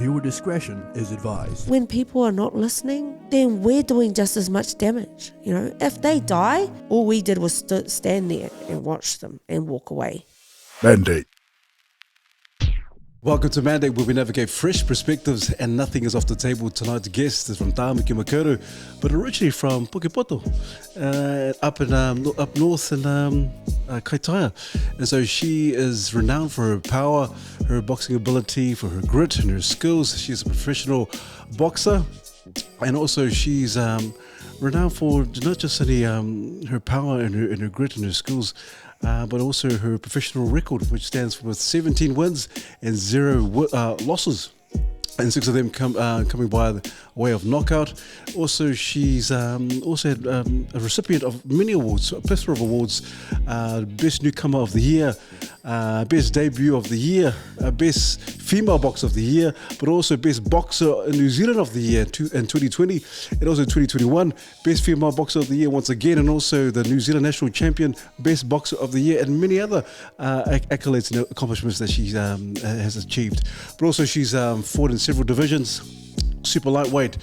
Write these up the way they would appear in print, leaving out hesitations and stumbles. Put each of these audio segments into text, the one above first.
Viewer discretion is advised. When people are not listening, then we're doing just as much damage. You know, if they die, all we did was stand there and watch them and walk away. Mandate. Welcome to Mandate, where we navigate fresh perspectives and nothing is off the table. Tonight's guest is from Tāmaki Makaurau, but originally from Pukepoto, up north in Kaitaia. And so she is renowned for her power, her boxing ability, for her grit and her skills. She's a professional boxer, and also she's renowned for not just only her power and her grit and her skills, but also her professional record, which stands with 17 wins and 0 losses, and 6 of them coming by the way of knockout. Also, she's also had a recipient of many awards, a plethora of awards: Best Newcomer of the Year, Best Debut of the Year, Best Female Boxer of the Year, but also Best Boxer in New Zealand of the Year in 2020, and also 2021, Best Female Boxer of the Year once again, and also the New Zealand National Champion, Best Boxer of the Year, and many other accolades and accomplishments that she has achieved. But also she's fought in several divisions: super lightweight,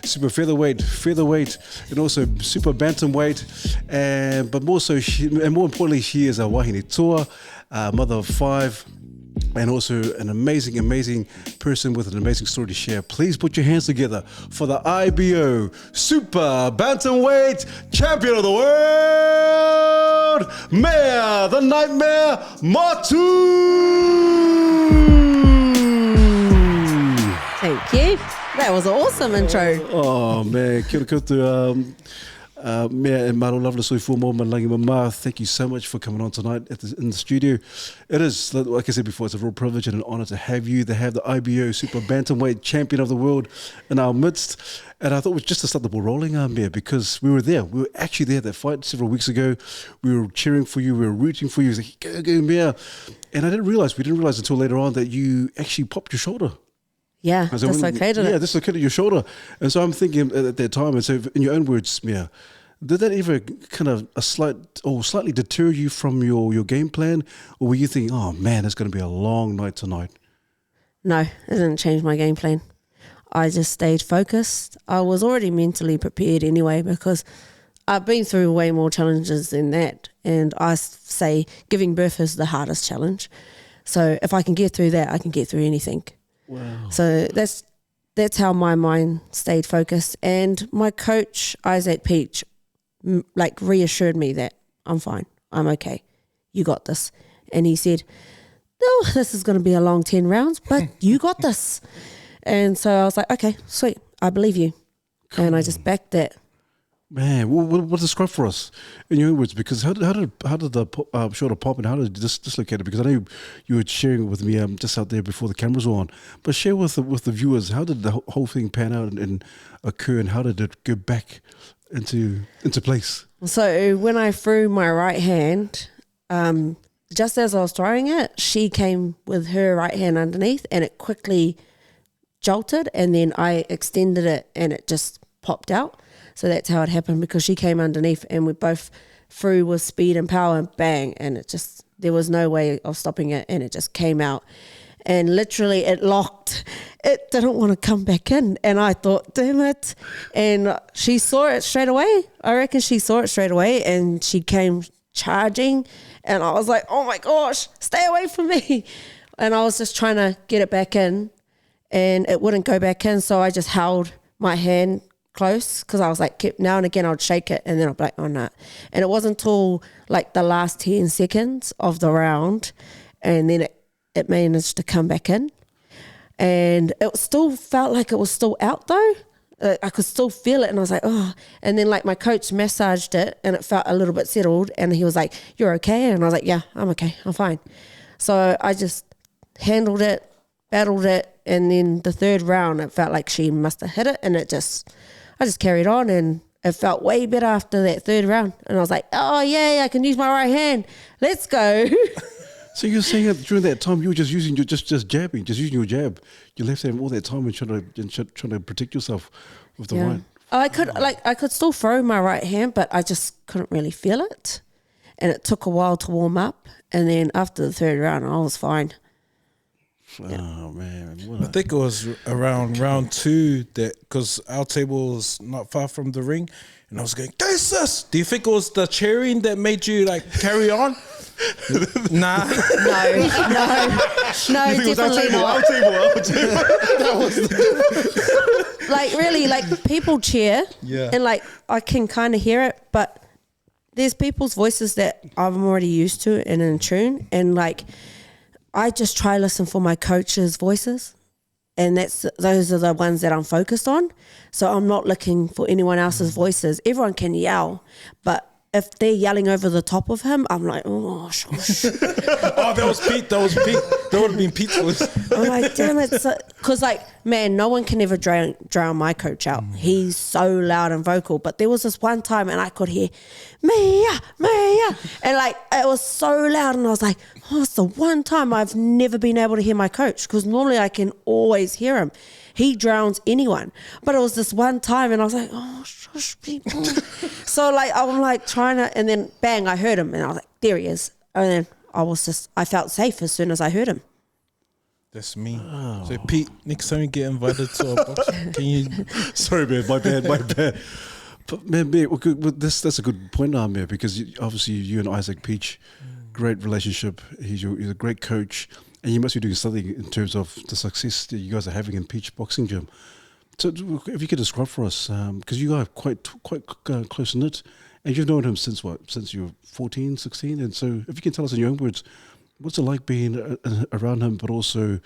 super featherweight, and also super bantamweight. But more importantly, she is a wahine toa, mother of 5, and also an amazing person with an amazing story to share. Please put your hands together for the IBO Super Bantamweight Champion of the World, Mea the Nightmare Motu! Thank you. That was an awesome intro. Oh man, kia ora koutou, Mea and Maro Lovelace Soifua Mo Malangi Mama. Thank you so much for coming on tonight in the studio. It is, like I said before, it's a real privilege and an honour to have you, to have the IBO Super Bantamweight Champion of the World in our midst. And I thought it was just to start the ball rolling, Mea, because we were there. We were actually there at that fight several weeks ago. We were cheering for you. We were rooting for you. It was like, go, Mea. And we didn't realise until later on that you actually popped your shoulder. Yeah, dislocated it. Yeah, dislocated your shoulder. And so I'm thinking at that time, and so in your own words, Mea, did that ever kind of slightly deter you from your game plan? Or were you thinking, oh man, it's going to be a long night tonight? No, it didn't change my game plan. I just stayed focused. I was already mentally prepared anyway, because I've been through way more challenges than that. And I say giving birth is the hardest challenge. So if I can get through that, I can get through anything. Wow. So that's how my mind stayed focused. And my coach, Isaac Peach, reassured me that I'm fine, I'm okay, you got this. And he said, no, this is going to be a long 10 rounds, but you got this. And so I was like, okay, sweet, I believe you. Cool. And I just backed that. Man, what describe for us in your own words? Because how did the shoulder pop, and how did it dislocate it? Because I know you were sharing with me just out there before the cameras were on. But share with the viewers, how did the whole thing pan out and occur, and how did it go back into place? So when I threw my right hand, just as I was throwing it, she came with her right hand underneath, and it quickly jolted, and then I extended it, and it just popped out. So that's how it happened, because she came underneath and we both threw with speed and power, and bang, and there was no way of stopping it, and it just came out. And literally it locked. It didn't want to come back in, and I thought, damn it. And she saw it straight away. I reckon she saw it straight away, and she came charging, and I was like, oh my gosh, stay away from me. And I was just trying to get it back in, and it wouldn't go back in, so I just held my hand close, because I was like, now and again I would shake it, and then I'd be like, oh no. And it wasn't until like the last 10 seconds of the round, and then it managed to come back in, and it still felt like it was still out though. I could still feel it, and I was like, oh. And then like my coach massaged it, and it felt a little bit settled, and he was like, you're okay? And I was like, yeah, I'm okay, I'm fine. So I just handled it, battled it, and then the third round it felt like she must have hit it, and I just carried on, and it felt way better after that third round. And I was like, oh, yay, I can use my right hand. Let's go. So you're saying that during that time you were just using just jabbing, just using your jab, your left hand all that time, and trying to protect yourself with the right. I could still throw my right hand, but I just couldn't really feel it. And it took a while to warm up. And then after the third round, I was fine. Oh man, I think it was around round 2 that, because our table was not far from the ring, and I was going, "Go, sis!" Do you think it was the cheering that made you like carry on? Nah. No, definitely not. Like really, like people cheer, and like I can kind of hear it, but there's people's voices that I'm already used to and in tune, and like I just try to listen for my coach's voices, and those are the ones that I'm focused on. So I'm not looking for anyone else's voices. Everyone can yell, but if they're yelling over the top of him, I'm like, oh, shush. Oh, that was Pete. That would have been Pete's voice. I'm like, damn it. Because, like, man, no one can ever drown my coach out. He's so loud and vocal. But there was this one time and I could hear, Mea. And, like, it was so loud. And I was like, oh, it's the one time I've never been able to hear my coach. Because normally I can always hear him. He drowns anyone. But it was this one time and I was like, oh, shush, people. So, like, I'm, like, trying to, and then, bang, I heard him. And I was like, there he is. And then I felt safe as soon as I heard him. That's me. Oh. So Pete, next time you get invited to a box, can you? Sorry, man. My bad. But man, that's a good point now, man. Because obviously you and Isaac Peach, great relationship. He's a great coach, and you must be doing something in terms of the success that you guys are having in Peach Boxing Gym. So if you could describe for us, because you guys are quite close knit, and you've known him since what? Since you were 14, 16, and so if you can tell us in your own words, what's it like being around him, but also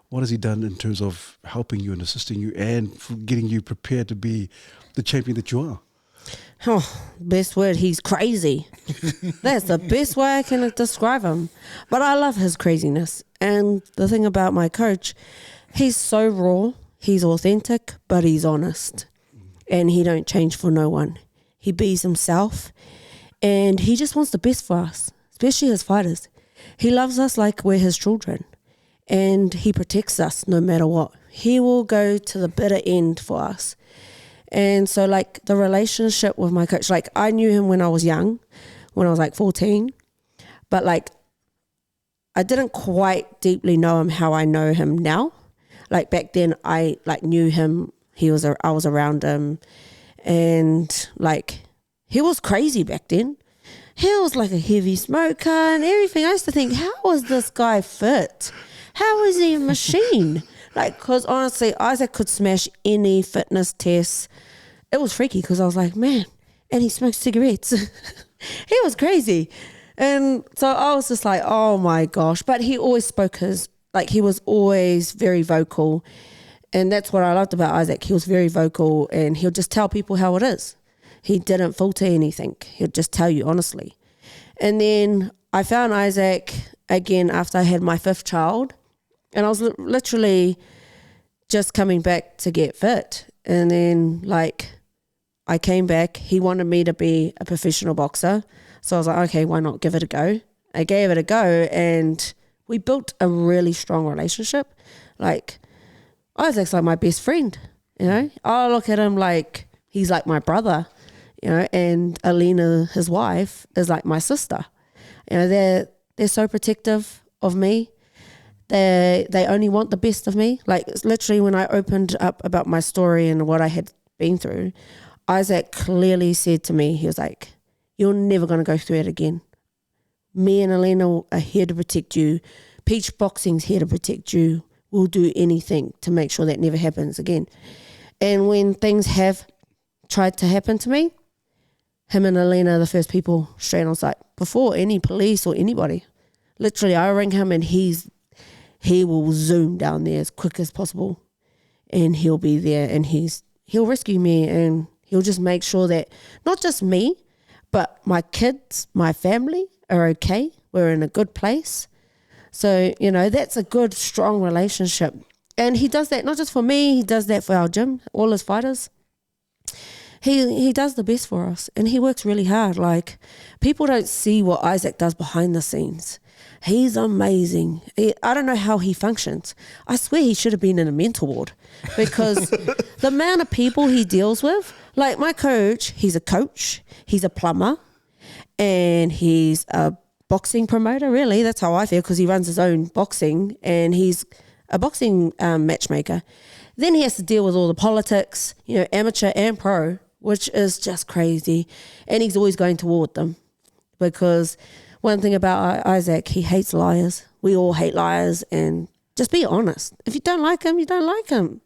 what has he done in terms of helping you and assisting you and for getting you prepared to be the champion that you are? Oh, best word, he's crazy. That's the best way I can describe him. But I love his craziness. And the thing about my coach, he's so raw, he's authentic, but he's honest. And he don't change for no one. He bees himself. And he just wants the best for us, especially as fighters. He loves us like we're his children, and he protects us no matter what. He will go to the bitter end for us. And so, like, the relationship with my coach, like, I knew him when I was young, when I was like 14, but like, I didn't quite deeply know him how I know him now. Like, back then I like knew him, I was around him, and like, he was crazy back then. He was like a heavy smoker and everything. I used to think, how was this guy fit? How is he a machine? Like, because honestly, Isaac could smash any fitness test. It was freaky because I was like, man, and he smoked cigarettes. He was crazy. And so I was just like, oh my gosh. But he always spoke he was always very vocal. And that's what I loved about Isaac. He was very vocal and he'll just tell people how it is. He didn't filter anything. He'd just tell you honestly. And then I found Isaac again after I had my 5th child. And I was literally just coming back to get fit. And then, like, I came back. He wanted me to be a professional boxer. So I was like, okay, why not give it a go? I gave it a go and we built a really strong relationship. Like, Isaac's like my best friend, you know? I look at him like he's like my brother. You know, and Alina, his wife, is like my sister. You know, they're so protective of me. They only want the best of me. Like, it's literally when I opened up about my story and what I had been through, Isaac clearly said to me, he was like, you're never going to go through it again. Me and Alina are here to protect you. Peach Boxing's here to protect you. We'll do anything to make sure that never happens again. And when things have tried to happen to me, him and Alina are the first people straight on site before any police or anybody. Literally, I ring him and he will zoom down there as quick as possible, and he'll be there and he'll rescue me and he'll just make sure that not just me, but my kids, my family are okay. We're in a good place. So, you know, that's a good, strong relationship. And he does that not just for me, he does that for our gym, all his fighters. He does the best for us and he works really hard. Like, people don't see what Isaac does behind the scenes. He's amazing. I don't know how he functions. I swear he should have been in a mental ward because the amount of people he deals with, like my coach, he's a plumber, and he's a boxing promoter, really. That's how I feel, because he runs his own boxing and he's a boxing matchmaker. Then he has to deal with all the politics, amateur and pro, which is just crazy. And he's always going toward them, because one thing about Isaac, he hates liars. We all hate liars, and just be honest. If you don't like him, you don't like him.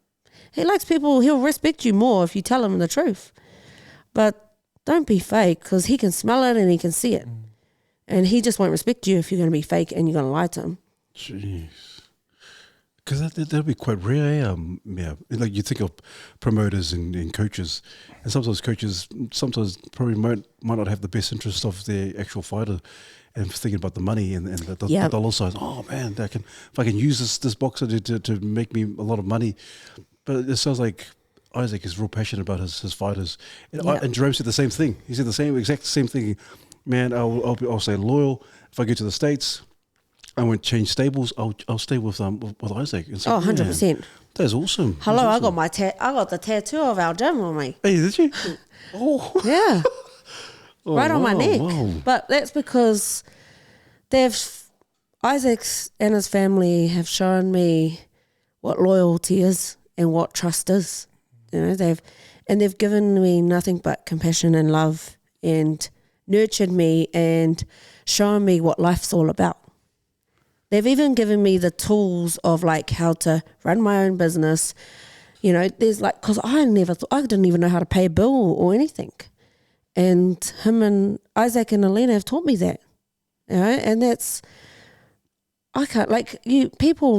He likes people, he'll respect you more if you tell him the truth. But don't be fake, because he can smell it and he can see it. And he just won't respect you if you're going to be fake and you're going to lie to him. Jeez. Because that'd be quite rare. Yeah, like you think of promoters and coaches, and sometimes coaches probably might not have the best interest of their actual fighter, and thinking about the money and the dollar size. Oh man, if I can use this boxer to make me a lot of money. But it sounds like Isaac is real passionate about his fighters, and Jerome said the same thing. He said the exact same thing. Man, I'll stay loyal. If I go to the States, I won't change stables. I'll stay with Isaac. Like, 100%. That's awesome. Hello, That's awesome. I got the tattoo of our gym on me. Hey, did you? Oh, Yeah. oh, Right on my wow, neck. wow. But that's because Isaac and his family have shown me what loyalty is and what trust is. They've given me nothing but compassion and love, and nurtured me and shown me what life's all about. They've even given me the tools of like how to run my own business. There's like, because I didn't even know how to pay a bill or anything. And him and Isaac and Alina have taught me that. And that's, I can't, like,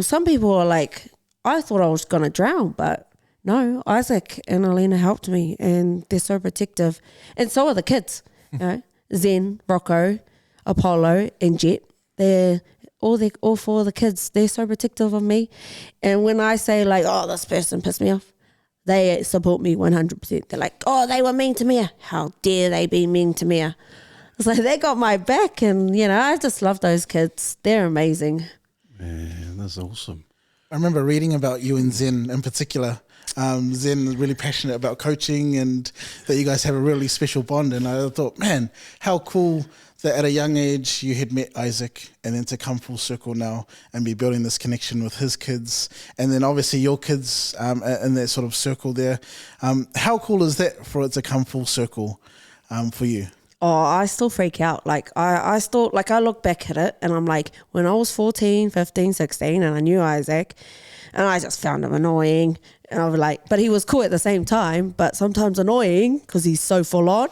some people are like, I thought I was going to drown, but no, Isaac and Alina helped me, and they're so protective. And so are the kids, Zen, Rocco, Apollo, and Jet. They're all four of the kids. They're so protective of me. And when I say like, oh, this person pissed me off, they support me 100%. They're like, oh, they were mean to Mea. How dare they be mean to Mea? It's like they got my back, and I just love those kids. They're amazing. Man, that's awesome. I remember reading about you and Zen in particular. Zen is really passionate about coaching, and that you guys have a really special bond. And I thought, man, how cool that at a young age you had met Isaac, and then to come full circle now and be building this connection with his kids, and then obviously your kids in that sort of circle there. How cool is that for it to come full circle for you? Oh, I still freak out. Like I still, like I look back at it and I'm like, when I was 14, 15, 16 and I knew Isaac and I just found him annoying, and I was like, but he was cool at the same time, but sometimes annoying because he's so full on.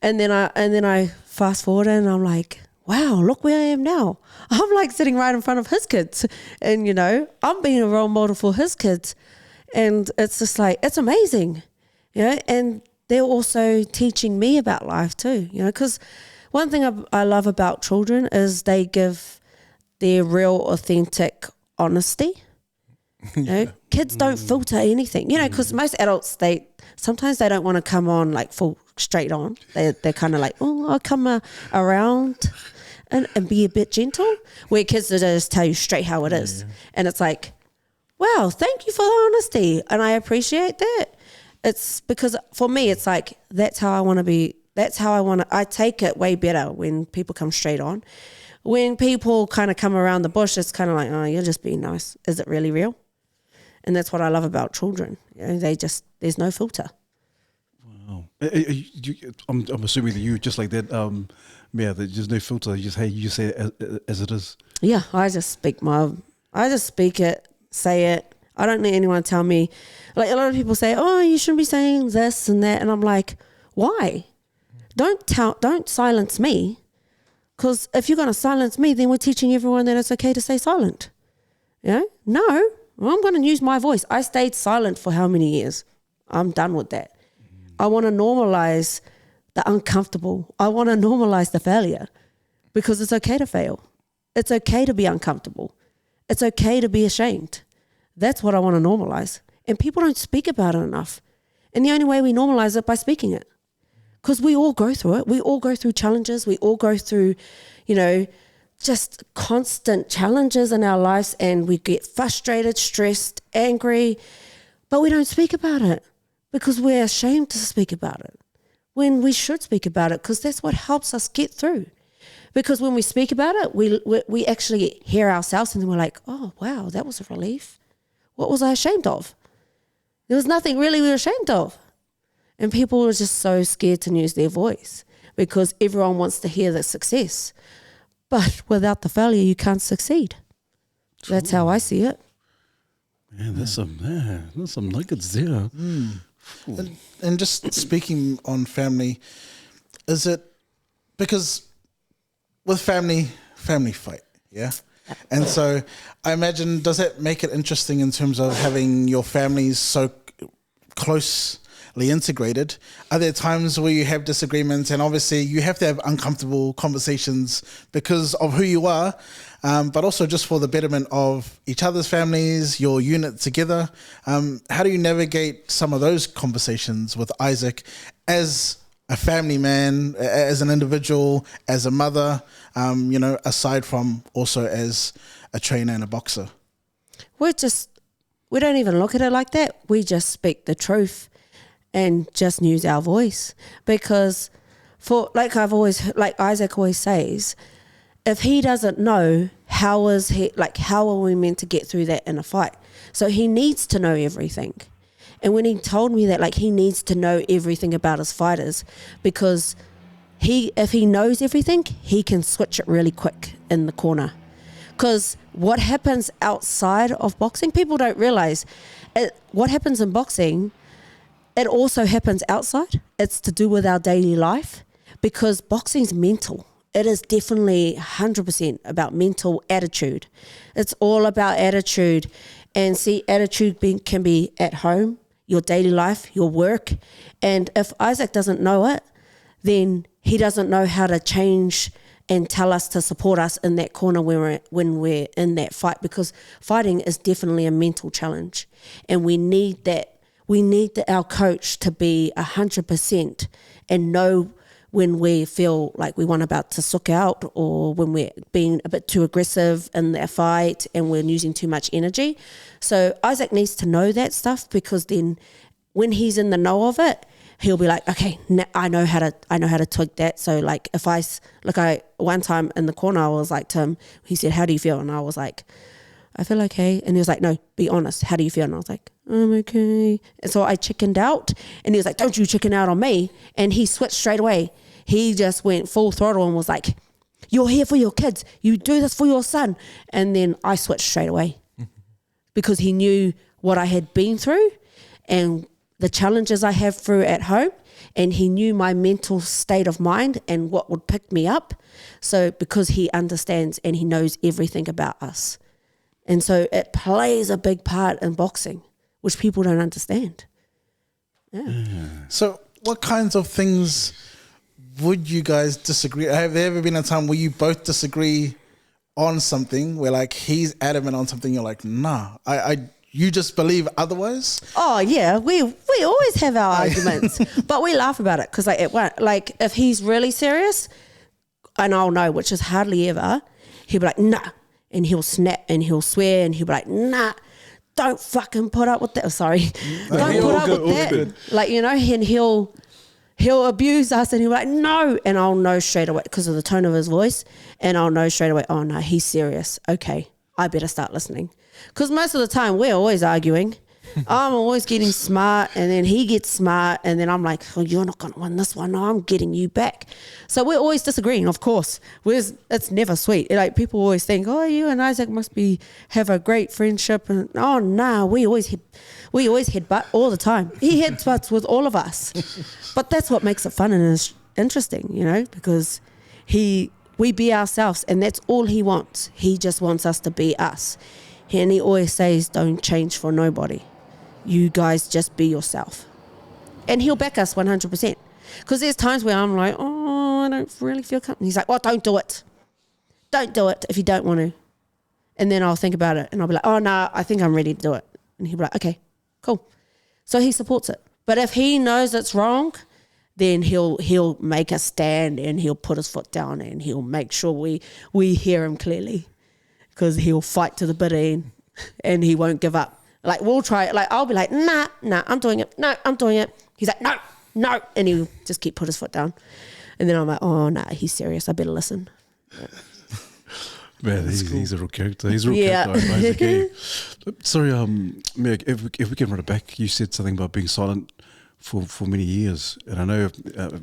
And then I fast forward and I'm like, wow, look where I am now. I'm like sitting right in front of his kids, and I'm being a role model for his kids, and it's just like, it's amazing, and they're also teaching me about life too, because one thing I love about children is they give their real, authentic honesty. Kids don't filter anything, because most adults, sometimes they don't want to come on like full straight on. They're kind of like, oh, I'll come around and be a bit gentle, where kids just tell you straight how it is. And it's like, wow, thank you for the honesty, and I appreciate that. It's because for me, it's like, that's how I want to be. I take it way better when people come straight on. When people kind of come around the bush, it's kind of like, oh, you're just being nice. Is it really real? And that's what I love about children. There's no filter. Wow. I'm assuming that you just like that. That there's no filter. You say it as it is. Yeah, I just speak it, say it. I don't need anyone to tell me. Like a lot of people say, oh, you shouldn't be saying this and that. And I'm like, why? Don't silence me. Because if you're going to silence me, then we're teaching everyone that it's okay to stay silent. No, I'm going to use my voice. I stayed silent for how many years? I'm done with that. I want to normalize the uncomfortable. I want to normalize the failure, because it's okay to fail. It's okay to be uncomfortable. It's okay to be ashamed. That's what I want to normalize. And people don't speak about it enough. And the only way we normalize it by speaking it. Because we all go through it. We all go through challenges. We all go through, just constant challenges in our lives, and we get frustrated, stressed, angry, but we don't speak about it because we're ashamed to speak about it, when we should speak about it, because that's what helps us get through. Because when we speak about it, we actually hear ourselves and then we're like, oh, wow, that was a relief. What was I ashamed of? There was nothing really we were ashamed of. And people are just so scared to use their voice because everyone wants to hear the success. But without the failure, you can't succeed. That's how I see it. Man, there's some nuggets there. And just speaking on family, is it because with family fight, yeah? And so I imagine, does that make it interesting in terms of having your families so closely integrated? Are there times where you have disagreements and obviously you have to have uncomfortable conversations because of who you are, but also just for the betterment of each other's families, your unit together? How do you navigate some of those conversations with Isaac as a family man, as an individual, as a mother, aside from also as a trainer and a boxer? We don't even look at it like that. We just speak the truth and just use our voice. Because like Isaac always says, if he doesn't know, how are we meant to get through that in a fight? So he needs to know everything. And when he told me that, like, he needs to know everything about his fighters, because if he knows everything, he can switch it really quick in the corner. Because what happens outside of boxing, people don't realize what happens in boxing, it also happens outside. It's to do with our daily life, because boxing's mental. It is definitely 100% about mental attitude. It's all about attitude. And see, attitude can be at home, your daily life, your work. And if Isaac doesn't know it, then he doesn't know how to change and tell us to support us in that corner when we're in that fight, because fighting is definitely a mental challenge. And we need that. We need our coach to be 100% and know when we feel like we want about to sook out, or when we're being a bit too aggressive in that fight and we're using too much energy. So Isaac needs to know that stuff, because then when he's in the know of it, he'll be like, okay, I know how to tweak that. So like one time in the corner, I was like to him, he said, how do you feel? And I was like, I feel okay. And he was like, no, be honest. How do you feel? And I was like, I'm okay. And so I chickened out, and he was like, don't you chicken out on me. And he switched straight away. He just went full throttle and was like, you're here for your kids. You do this for your son. And then I switched straight away because he knew what I had been through and the challenges I have through at home. And he knew my mental state of mind and what would pick me up. So because he understands and he knows everything about us. And so it plays a big part in boxing, which people don't understand. Yeah. So what kinds of things would you guys disagree? Have there ever been a time where you both disagree on something, where like he's adamant on something, you're like, nah, you just believe otherwise? Oh yeah, we always have our arguments, but we laugh about it because like if he's really serious, and I'll know, which is hardly ever, he'll be like, nah, and he'll snap and he'll swear and he'll be like, nah, don't fucking put up with that. Sorry, don't put up with that. Good. Like, and he'll abuse us and he'll be like, no. And I'll know straight away because of the tone of his voice. And I'll know straight away, oh no, he's serious. Okay, I better start listening. Because most of the time we're always arguing. I'm always getting smart, and then he gets smart, and then I'm like, oh, you're not going to win this one. No, I'm getting you back. So we're always disagreeing, of course. It's never sweet. Like, people always think, oh, you and Isaac must have a great friendship. And oh, no, we always headbutt all the time. He headbutts with all of us. But that's what makes it fun and interesting, because we be ourselves, and that's all he wants. He just wants us to be us. And he always says, don't change for nobody. You guys just be yourself. And he'll back us 100%. Because there's times where I'm like, oh, I don't really feel comfortable. He's like, well, don't do it. Don't do it if you don't want to. And then I'll think about it and I'll be like, oh, no, I think I'm ready to do it. And he'll be like, okay, cool. So he supports it. But if he knows it's wrong, then he'll make a stand and he'll put his foot down and he'll make sure we hear him clearly. Because he'll fight to the bitter end and he won't give up. Like, we'll try it. Like, I'll be like, nah, I'm doing it. No, I'm doing it. He's like, no. And he'll just put his foot down. And then I'm like, oh, nah, he's serious. I better listen. Man, he's a real character. He's a real Yeah. character. He's okay. Sorry, Mea, if we can run it back, you said something about being silent for many years, and I know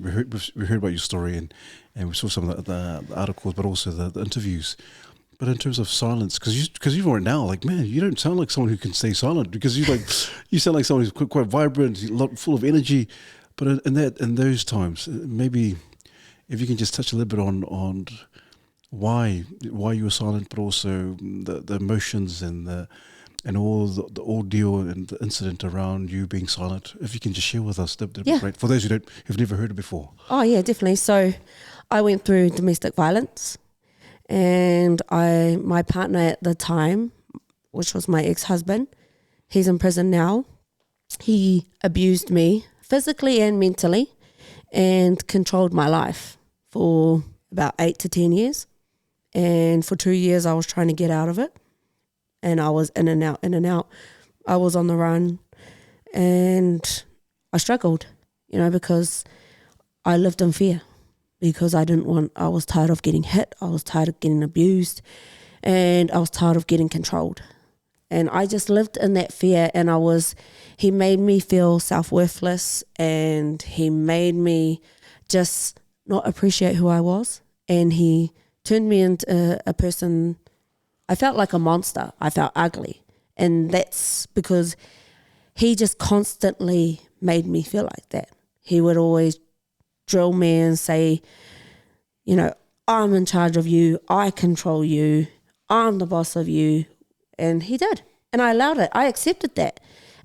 we heard about your story, and we saw some of the articles, but also the interviews. But in terms of silence, because you right now, like, man, you don't sound like someone who can stay silent, because you sound like someone who's quite vibrant, full of energy. But in those times, maybe if you can just touch a little bit on why you were silent, but also the emotions and all the ordeal and the incident around you being silent. If you can just share with us, that'd be great. For those who've never heard it before. Oh yeah, definitely. So I went through domestic violence, and my partner at the time, which was my ex-husband, he's in prison now. He abused me physically and mentally, and controlled my life for about 8 to 10 years. And for 2 years, I was trying to get out of it. And I was in and out. I was on the run. And I struggled, because I lived in fear. Because I was tired of getting hit. I was tired of getting abused. And I was tired of getting controlled. And I just lived in that fear. And he made me feel self-worthless. And he made me just not appreciate who I was. And he turned me into a person. I felt like a monster. I felt ugly. And that's because he just constantly made me feel like that. He would always drill me and say, I'm in charge of you. I control you. I'm the boss of you. And he did. And I allowed it. I accepted that.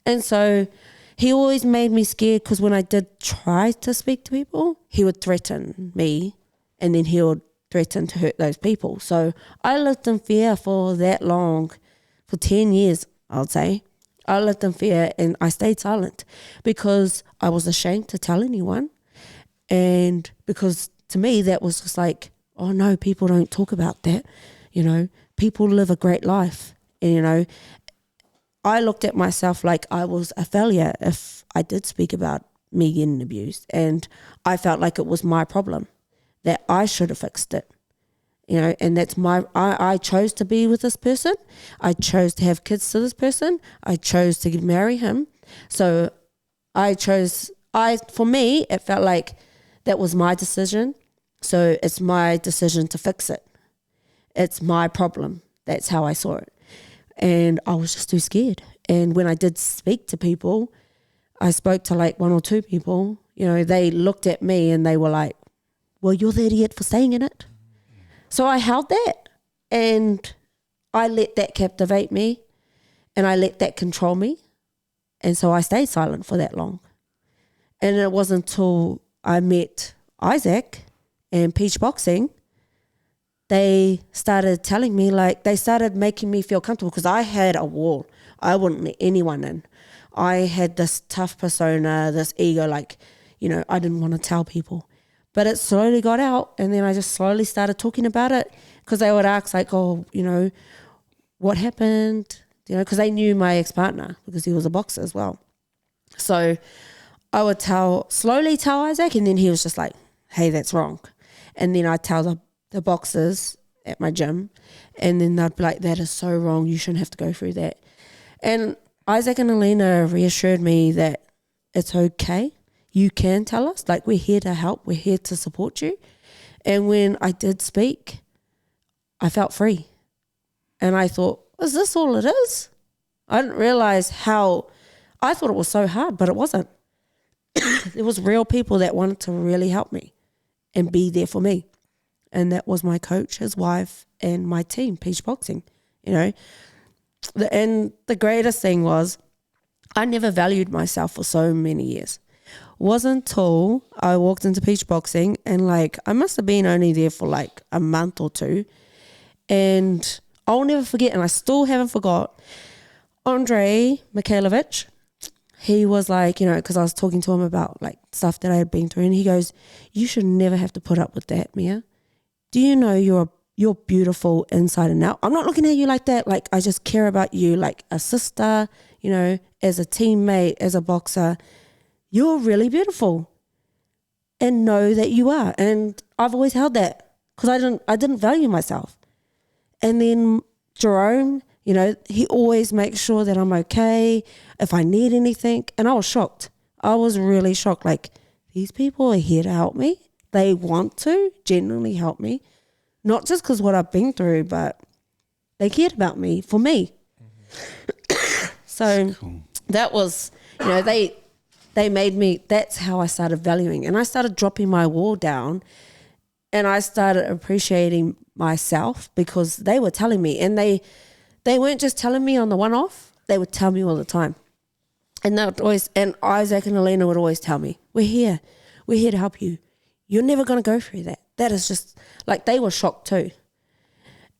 And so he always made me scared, because when I did try to speak to people, he would threaten me, and then he would threaten to hurt those people. So I lived in fear for that long, for 10 years, I would say. I lived in fear, and I stayed silent because I was ashamed to tell anyone. And because to me, that was just like, oh no, people don't talk about that. People live a great life. And, I looked at myself like I was a failure if I did speak about me getting abused. And I felt like it was my problem, that I should have fixed it. And that's I chose to be with this person. I chose to have kids to this person. I chose to marry him. So for me, it felt like that was my decision. So it's my decision to fix it. It's my problem. That's how I saw it. And I was just too scared. And when I did speak to people, I spoke to like 1 or 2 people, they looked at me and they were like, well, you're the idiot for staying in it. So I held that, and I let that captivate me, and I let that control me. And so I stayed silent for that long. And it wasn't until I met Isaac and Peach Boxing, they started telling me, they started making me feel comfortable, because I had a wall. I wouldn't let anyone in. I had this tough persona, this ego, I didn't want to tell people. But it slowly got out, and then I just slowly started talking about it, because they would ask, what happened? Because they knew my ex-partner, because he was a boxer as well. So I would slowly tell Isaac, and then he was just like, hey, that's wrong. And then I'd tell the boxers at my gym, and then they'd be like, that is so wrong, you shouldn't have to go through that. And Isaac and Alina reassured me that it's okay, you can tell us, we're here to help, we're here to support you. And when I did speak, I felt free. And I thought, is this all it is? I didn't realize I thought it was so hard, but it wasn't. It was real people that wanted to really help me and be there for me. And that was my coach, his wife, and my team, Peach Boxing, And the greatest thing was, I never valued myself for so many years. Wasn't until I walked into Peach Boxing, and I must have been only there for a month or 2. And I'll never forget, and I still haven't forgot, Andre Mikhailovich, he was because I was talking to him about stuff that I had been through, and he goes, you should never have to put up with that, Mea. Do you know you're beautiful inside and out? I'm not looking at you like that. I just care about you like a sister, as a teammate, as a boxer. You're really beautiful, and know that you are. And I've always held that because I didn't value myself. And then Jerome, you know, he always makes sure that I'm okay if I need anything. And I was shocked. I was really shocked. Like, these people are here to help me. They want to genuinely help me. Not just because what I've been through, but they cared about me, for me. So Cool. that was, you know, they made me, that's how I started valuing. And I started dropping my wall down, and I started appreciating myself because they were telling me, and they weren't just telling me on the one-off, they would tell me all the time. And they would always, and Isaac and Elena would always tell me, we're here to help you. You're never going to go through that. That is just, like, they were shocked too.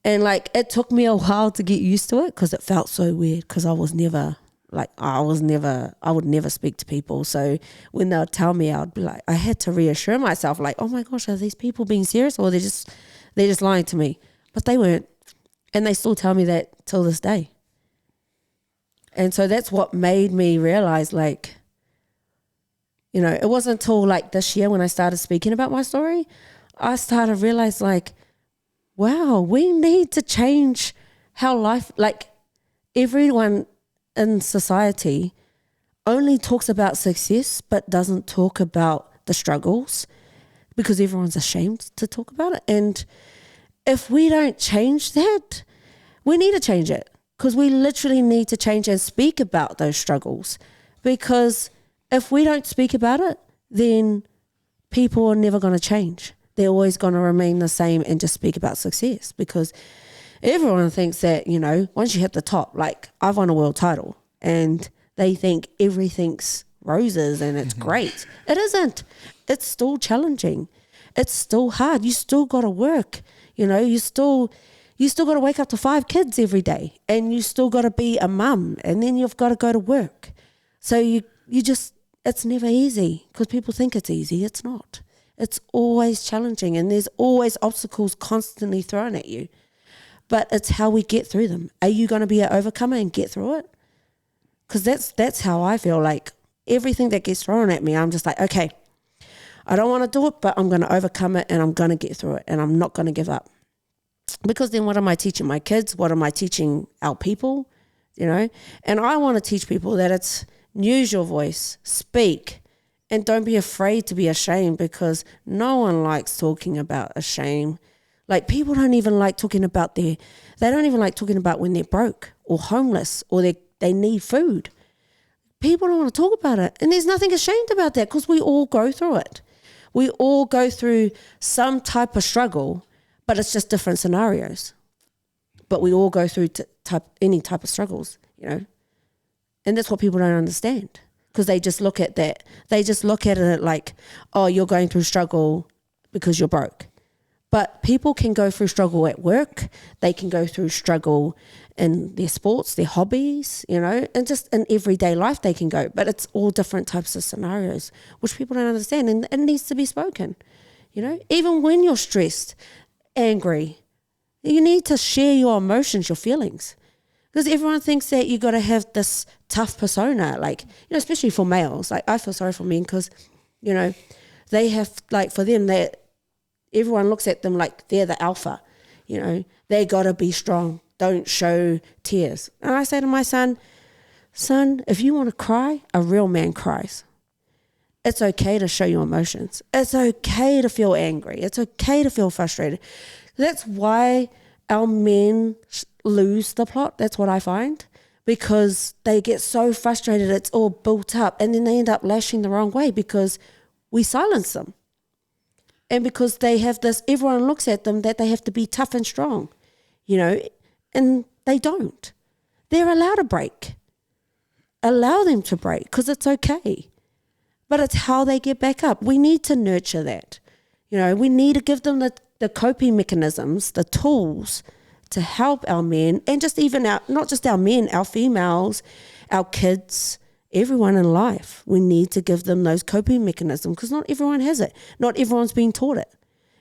And like, it took me a while to get used to it because it felt so weird, because I would never speak to people. So when they would tell me, I would be like, I had to reassure myself, like, oh my gosh, are these people being serious, or they're just lying to me? But they weren't. And they still tell me that till this day. And so that's what made me realize, like, you know, it wasn't until like this year when I started speaking about my story, I started to realize, like, wow, we need to change how life, like, everyone in society only talks about success but doesn't talk about the struggles because everyone's ashamed to talk about it. And if we don't change that, we need to change it, because we literally need to change and speak about those struggles. Because if we don't speak about it, then people are never going to change. They're always going to remain the same and just speak about success, because everyone thinks that, you know, once you hit the top, like, I've won a world title, and they think everything's roses and it's great. It isn't. It's still challenging. It's still hard. You still got to work. You know, you still got to wake up to 5 kids every day, and you still got to be a mum, and then you've got to go to work. So you just, it's never easy, because people think it's easy. It's not. It's always challenging, and there's always obstacles constantly thrown at you. But it's how we get through them. Are you going to be an overcomer and get through it? Because that's how I feel. Like, everything that gets thrown at me, I'm just like, okay, I don't want to do it, but I'm going to overcome it, and I'm going to get through it, and I'm not going to give up. Because then what am I teaching my kids? What am I teaching our people? You know? And I want to teach people that it's use your voice, speak, and don't be afraid to be ashamed, because no one likes talking about a shame. Like, people don't even like talking about they don't even like talking about when they're broke or homeless or they need food. People don't want to talk about it. And there's nothing ashamed about that, because we all go through it. We all go through some type of struggle, but it's just different scenarios. But we all go through any type of struggles, you know. And that's what people don't understand, because they just look at that. They just look at it like, oh, you're going through struggle because you're broke. But people can go through struggle at work. They can go through struggle in their sports, their hobbies, you know, and just in everyday life they can go. But it's all different types of scenarios, which people don't understand, and it needs to be spoken, you know. Even when you're stressed, angry, you need to share your emotions, your feelings. Because everyone thinks that you got to have this tough persona, like, you know, especially for males. Like, I feel sorry for men, because, you know, they have, like, for them, everyone looks at them like they're the alpha, you know. They got to be strong. Don't show tears. And I say to my son, if you want to cry, a real man cries. It's okay to show your emotions. It's okay to feel angry. It's okay to feel frustrated. That's why our men lose the plot. That's what I find, because they get so frustrated, it's all built up, and then they end up lashing the wrong way because we silence them. And because they have this, everyone looks at them that they have to be tough and strong, you know, and they don't. They're allowed to break. Allow them to break, because it's okay. But it's how they get back up. We need to nurture that. You know, we need to give them the coping mechanisms, the tools to help our men, and just even not just our men, our females, our kids, everyone in life. We need to give them those coping mechanisms, because not everyone has it. Not everyone's been taught it.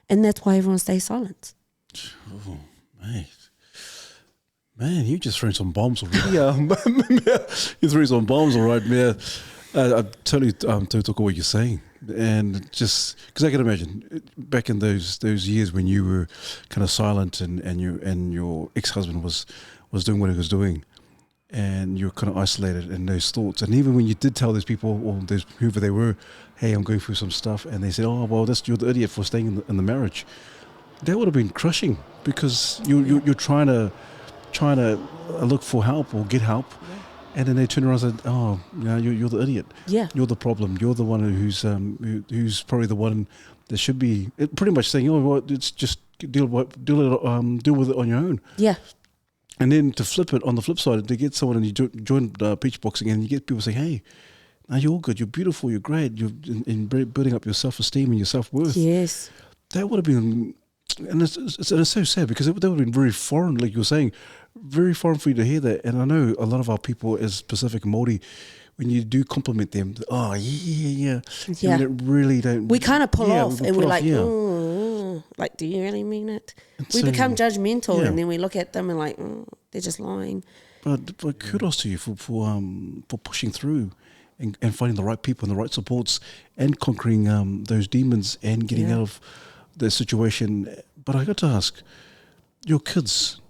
And that's why everyone stays silent. Oh, mate. Man, you just threw some bombs already. You threw some bombs, all right, man. I totally took what you're saying. And just because I can imagine back in those years when you were kind of silent and your ex-husband was doing what he was doing, and you're kind of isolated in those thoughts. And even when you did tell those people or those whoever they were, hey, I'm going through some stuff, and they said, oh well, you're the idiot for staying in the marriage. That would have been crushing because you're trying to look for help or get help. And then they turn around and say, "Oh, you're the idiot. Yeah. You're the problem. You're the one who's probably the one that should be pretty much saying, oh, well, it's just deal with it on your own." Yeah. And then to flip it on the flip side, to get someone and you join peach boxing and you get people saying, "Hey, now you're all good. You're beautiful. You're great. You're in building up your self-esteem and your self-worth." Yes. That would have been, and it's so sad because that would have been very foreign, like you were saying. Very foreign for you to hear that. And I know a lot of our people as Pacific Māori, when you do compliment them, oh yeah. Yeah. And really don't. We kind of pull off we and pull we're off, like, yeah. like, do you really mean it? We so- become judgmental yeah. and then we look at them and like, they're just lying. But kudos to you for pushing through and finding the right people and the right supports and conquering those demons and getting out of the situation. But I got to ask, your kids,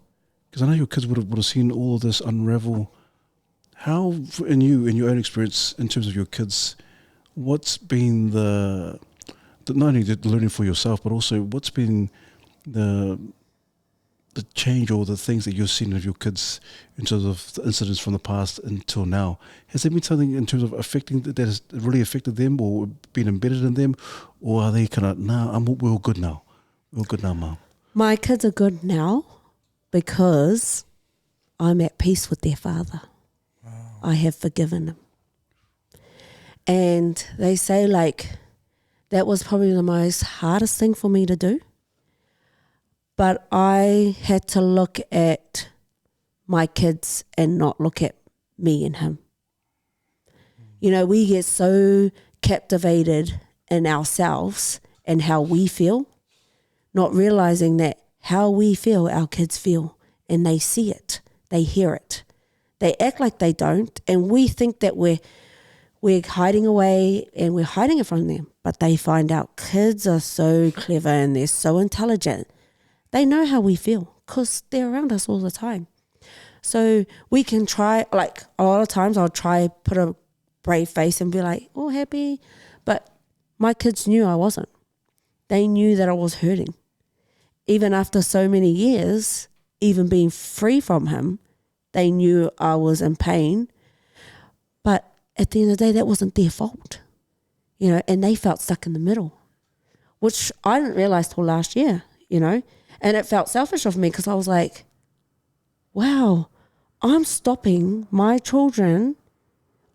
because I know your kids would have seen all of this unravel. How, in your own experience, in terms of your kids, what's been the not only the learning for yourself, but also what's been the change or the things that you've seen of your kids in terms of the incidents from the past until now? Has there been something in terms of affecting that has really affected them or been embedded in them, or are they kind of we're all good now? We're all good now, Mum. My kids are good now because I'm at peace with their father. Wow. I have forgiven them. And they say like, that was probably the most hardest thing for me to do. But I had to look at my kids and not look at me and him. You know, we get so captivated in ourselves and how we feel, not realizing that how we feel, our kids feel, and they see it, they hear it. They act like they don't, and we think that we're hiding away and we're hiding it from them. But they find out kids are so clever and they're so intelligent. They know how we feel because they're around us all the time. So we can try, like a lot of times I'll try put a brave face and be like, oh, happy. But my kids knew I wasn't. They knew that I was hurting. Even after so many years, even being free from him, they knew I was in pain. But at the end of the day, that wasn't their fault, you know, and they felt stuck in the middle, which I didn't realize till last year, you know, and it felt selfish of me because I was like, wow, I'm stopping my children.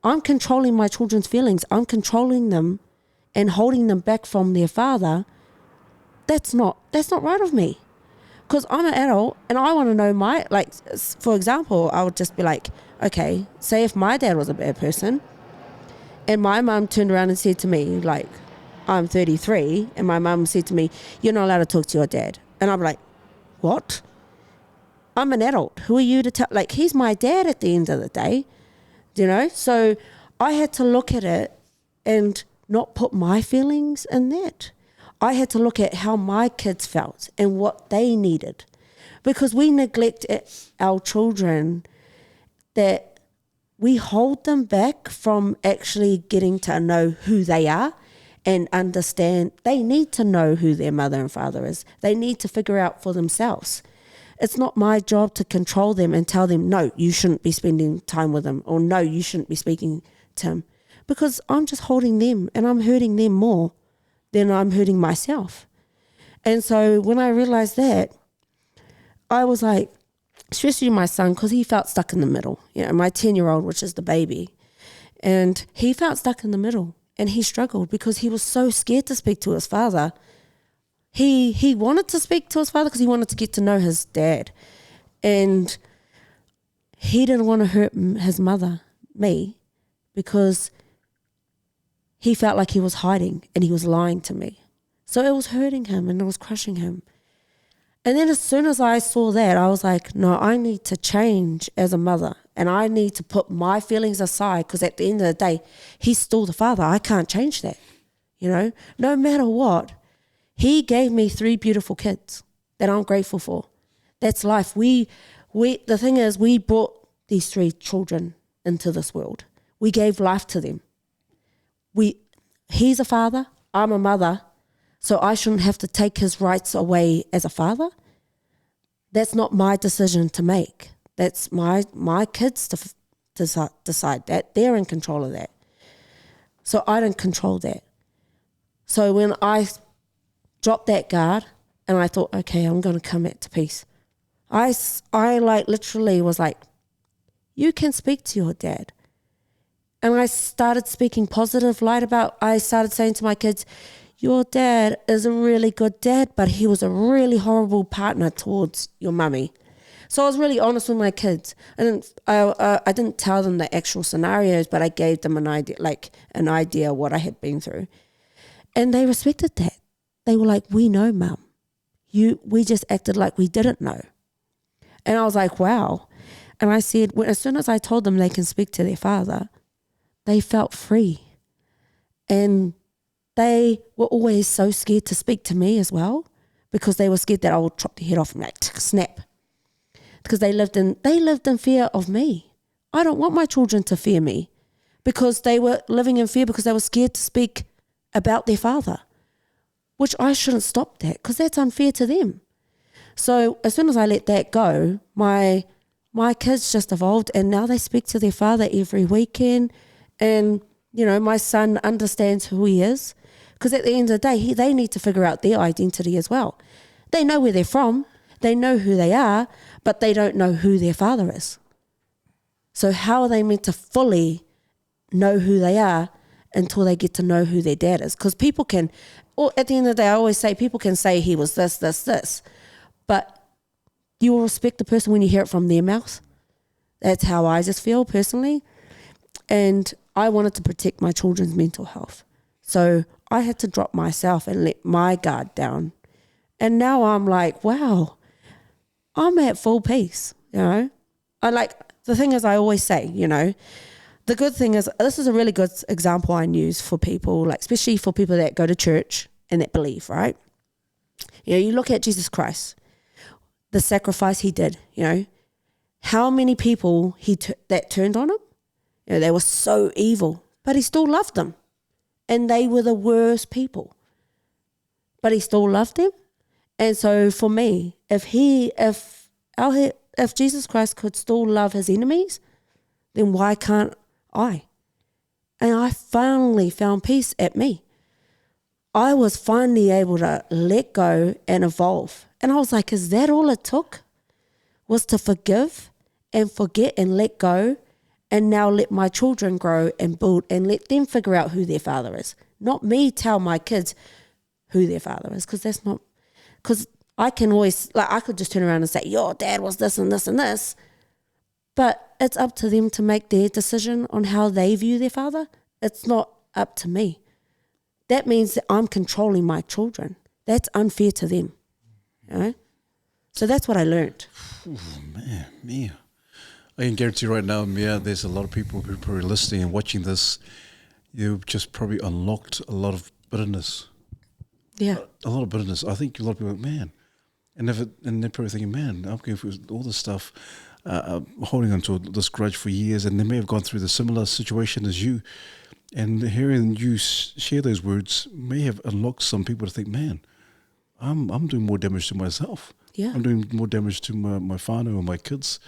I'm controlling my children's feelings. I'm controlling them and holding them back from their father. That's not right of me, because I'm an adult and I want to know for example, I would just be like, okay, say if my dad was a bad person and my mum turned around and said to me, like, I'm 33 and my mum said to me, you're not allowed to talk to your dad. And I'm like, what? I'm an adult. Who are you to tell? Like, he's my dad at the end of the day, you know? So I had to look at it and not put my feelings in that. I had to look at how my kids felt and what they needed, because we neglect our children, that we hold them back from actually getting to know who they are and understand they need to know who their mother and father is. They need to figure out for themselves. It's not my job to control them and tell them, no, you shouldn't be spending time with them, or no, you shouldn't be speaking to him, because I'm just holding them and I'm hurting them more than I'm hurting myself. And so when I realized that, I was like, especially my son, because he felt stuck in the middle, you know, my 10-year-old, which is the baby, and he felt stuck in the middle and he struggled because he was so scared to speak to his father. He wanted to speak to his father because he wanted to get to know his dad, and he didn't want to hurt his mother, me, because he felt like he was hiding and he was lying to me. So it was hurting him and it was crushing him. And then as soon as I saw that, I was like, no, I need to change as a mother, and I need to put my feelings aside, because at the end of the day, he's still the father. I can't change that, no matter what. He gave me 3 beautiful kids that I'm grateful for. That's life. The thing is, we brought these 3 children into this world. We gave life to them. He's a father, I'm a mother, so I shouldn't have to take his rights away as a father. That's not my decision to make. That's my kids to decide that. They're in control of that. So I don't control that. So when I dropped that guard and I thought, okay, I'm going to come back to peace, I like literally was like, you can speak to your dad. And I started speaking positive light I started saying to my kids, your dad is a really good dad, but he was a really horrible partner towards your mummy. So I was really honest with my kids. I didn't tell them the actual scenarios, but I gave them an idea of what I had been through. And they respected that. They were like, we know, Mum. We just acted like we didn't know. And I was like, wow. And I said, as soon as I told them they can speak to their father, they felt free. And they were always so scared to speak to me as well, because they were scared that I would chop their head off and snap. Because they lived in fear of me. I don't want my children to fear me, because they were living in fear because they were scared to speak about their father, which I shouldn't stop that, because that's unfair to them. So as soon as I let that go, my kids just evolved, and now they speak to their father every weekend. And, my son understands who he is, because at the end of the day, they need to figure out their identity as well. They know where they're from, they know who they are, but they don't know who their father is. So how are they meant to fully know who they are until they get to know who their dad is? Because people can, or at the end of the day, I always say people can say he was this, this, this, but you will respect the person when you hear it from their mouth. That's how I just feel personally. And I wanted to protect my children's mental health. So I had to drop myself and let my guard down. And now I'm like, wow, I'm at full peace, the thing is, I always say, the good thing is, this is a really good example I use for people, especially for people that go to church and that believe, right? You look at Jesus Christ, the sacrifice he did, how many people that turned on him? They were so evil, but he still loved them. And they were the worst people. But he still loved them. And so for me, if Jesus Christ could still love his enemies, then why can't I? And I finally found peace at me. I was finally able to let go and evolve. And I was like, is that all it took? Was to forgive and forget and let go, and now let my children grow and build and let them figure out who their father is. Not me tell my kids who their father is, because I can always, I could just turn around and say, your dad was this and this and this, but it's up to them to make their decision on how they view their father. It's not up to me. That means that I'm controlling my children. That's unfair to them. So that's what I learned. Oh, man, Mea. I can guarantee right now, Mea, there's a lot of people who are probably listening and watching this. You've just probably unlocked a lot of bitterness. Yeah. A lot of bitterness. I think a lot of people, man, and they're probably thinking, man, I'm going through all this stuff, holding on to this grudge for years, and they may have gone through the similar situation as you. And hearing you share those words may have unlocked some people to think, man, I'm doing more damage to myself. Yeah. I'm doing more damage to my whānau or my kids,